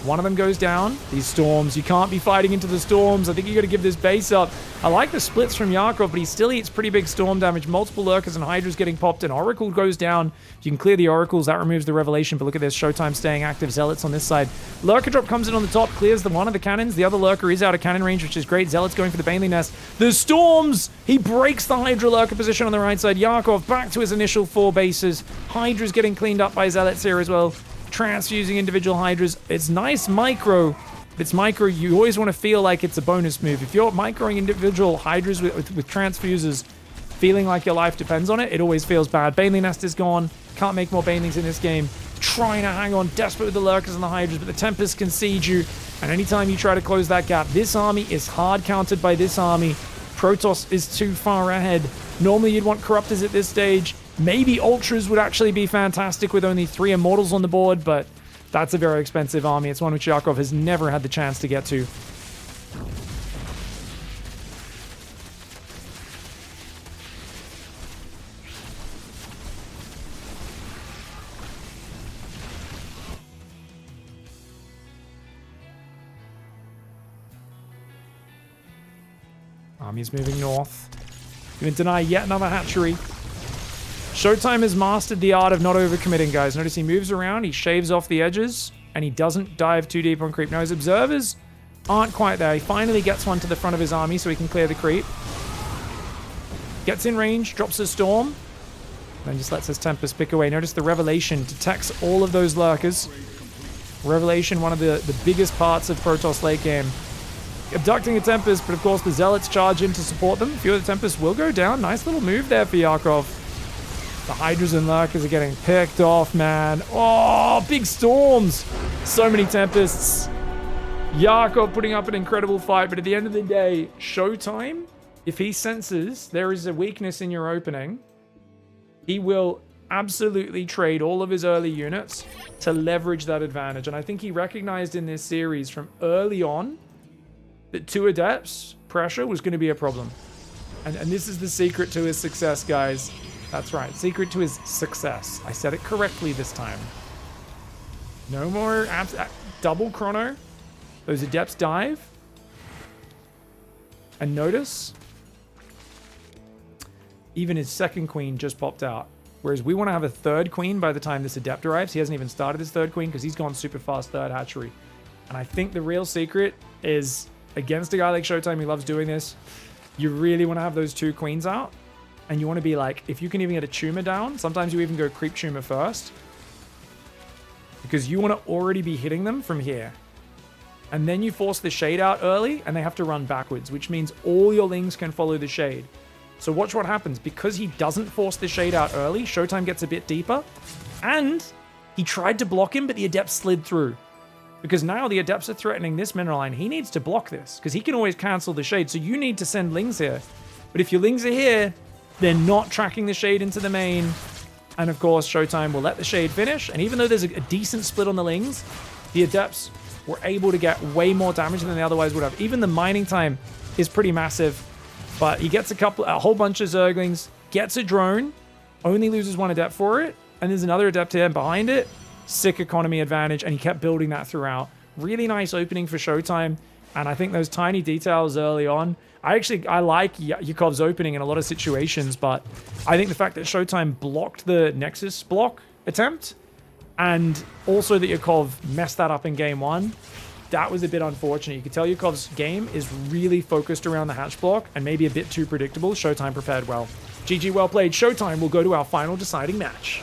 One of them goes down. These storms, you can't be fighting into the storms. I think you got to give this base up. I like the splits from YOUNGYAKOV, but he still eats pretty big storm damage. Multiple Lurkers and Hydras getting popped. An Oracle goes down. You can clear the Oracles. That removes the Revelation, but look at this. SHOWTIME staying active. Zealots on this side. Lurker drop comes in on the top, clears the one of the cannons. The other Lurker is out of cannon range, which is great. Zealots going for the Baneling Nest. The storms! He breaks the Hydra Lurker position on the right side. YOUNGYAKOV back to his initial 4 bases. Hydra's getting cleaned up by Zealots here as well. Transfusing individual Hydras. It's nice micro. If it's micro, you always want to feel like it's a bonus move. If you're microing individual Hydras with transfusers, feeling like your life depends on it, it always feels bad. Baneling Nest is gone. Can't make more Banelings in this game. Trying to hang on, desperate with the Lurkers and the Hydras, but the Tempest can siege you. And anytime you try to close that gap, this army is hard countered by this army. Protoss is too far ahead. Normally you'd want Corruptors at this stage. Maybe Ultras would actually be fantastic with only 3 Immortals on the board, but that's a very expensive army. It's one which YOUNGYAKOV has never had the chance to get to. Army's moving north. Going to deny yet another hatchery. SHOWTIME has mastered the art of not overcommitting, guys. Notice he moves around, he shaves off the edges, and he doesn't dive too deep on creep. Now, his observers aren't quite there. He finally gets one to the front of his army so he can clear the creep. Gets in range, drops his storm, then just lets his Tempest pick away. Notice the Revelation detects all of those Lurkers. Revelation, one of the biggest parts of Protoss late game. Abducting a Tempest, but of course the Zealots charge in to support them. A few of the Tempests will go down. Nice little move there for YOUNGYAKOV. The Hydras and Lurkers are getting picked off, man. Oh, big storms. So many Tempests. YOUNGYAKOV putting up an incredible fight, but at the end of the day, SHOWTIME, if he senses there is a weakness in your opening, he will absolutely trade all of his early units to leverage that advantage. And I think he recognized in this series from early on that 2 Adepts pressure was going to be a problem. And this is the secret to his success, guys. That's right, secret to his success. I said it correctly this time. No more double chrono. Those Adepts dive. And notice, even his second queen just popped out. Whereas we want to have a 3rd queen by the time this Adept arrives. He hasn't even started his 3rd queen because he's gone super fast 3rd hatchery. And I think the real secret is, against a guy like SHOWTIME who loves doing this, you really want to have those 2 queens out. And you want to be like, if you can even get a tumor down, sometimes you even go creep tumor first. because you want to already be hitting them from here. And then you force the shade out early, and they have to run backwards, which means all your lings can follow the shade. So watch what happens. Because he doesn't force the shade out early, Showtime gets a bit deeper, and he tried to block him, but the Adept slid through. Because now the Adepts are threatening this mineral line. He needs to block this, because he can always cancel the shade, so you need to send lings here. But if your lings are here, they're not tracking the shade into the main, and of course, Showtime will let the shade finish, and even though there's a decent split on the lings, the Adepts were able to get way more damage than they otherwise would have. Even the mining time is pretty massive, but he gets a whole bunch of Zerglings, gets a drone, only loses one Adept for it, and there's another Adept here behind it. Sick economy advantage, and he kept building that throughout. Really nice opening for Showtime, and I think those tiny details early on, I like Yakov's opening in a lot of situations, but I think the fact that Showtime blocked the Nexus block attempt, and also that Yakov messed that up in game one, that was a bit unfortunate. You could tell Yakov's game is really focused around the hatch block and maybe a bit too predictable. Showtime prepared well. GG, well played. Showtime will go to our final deciding match.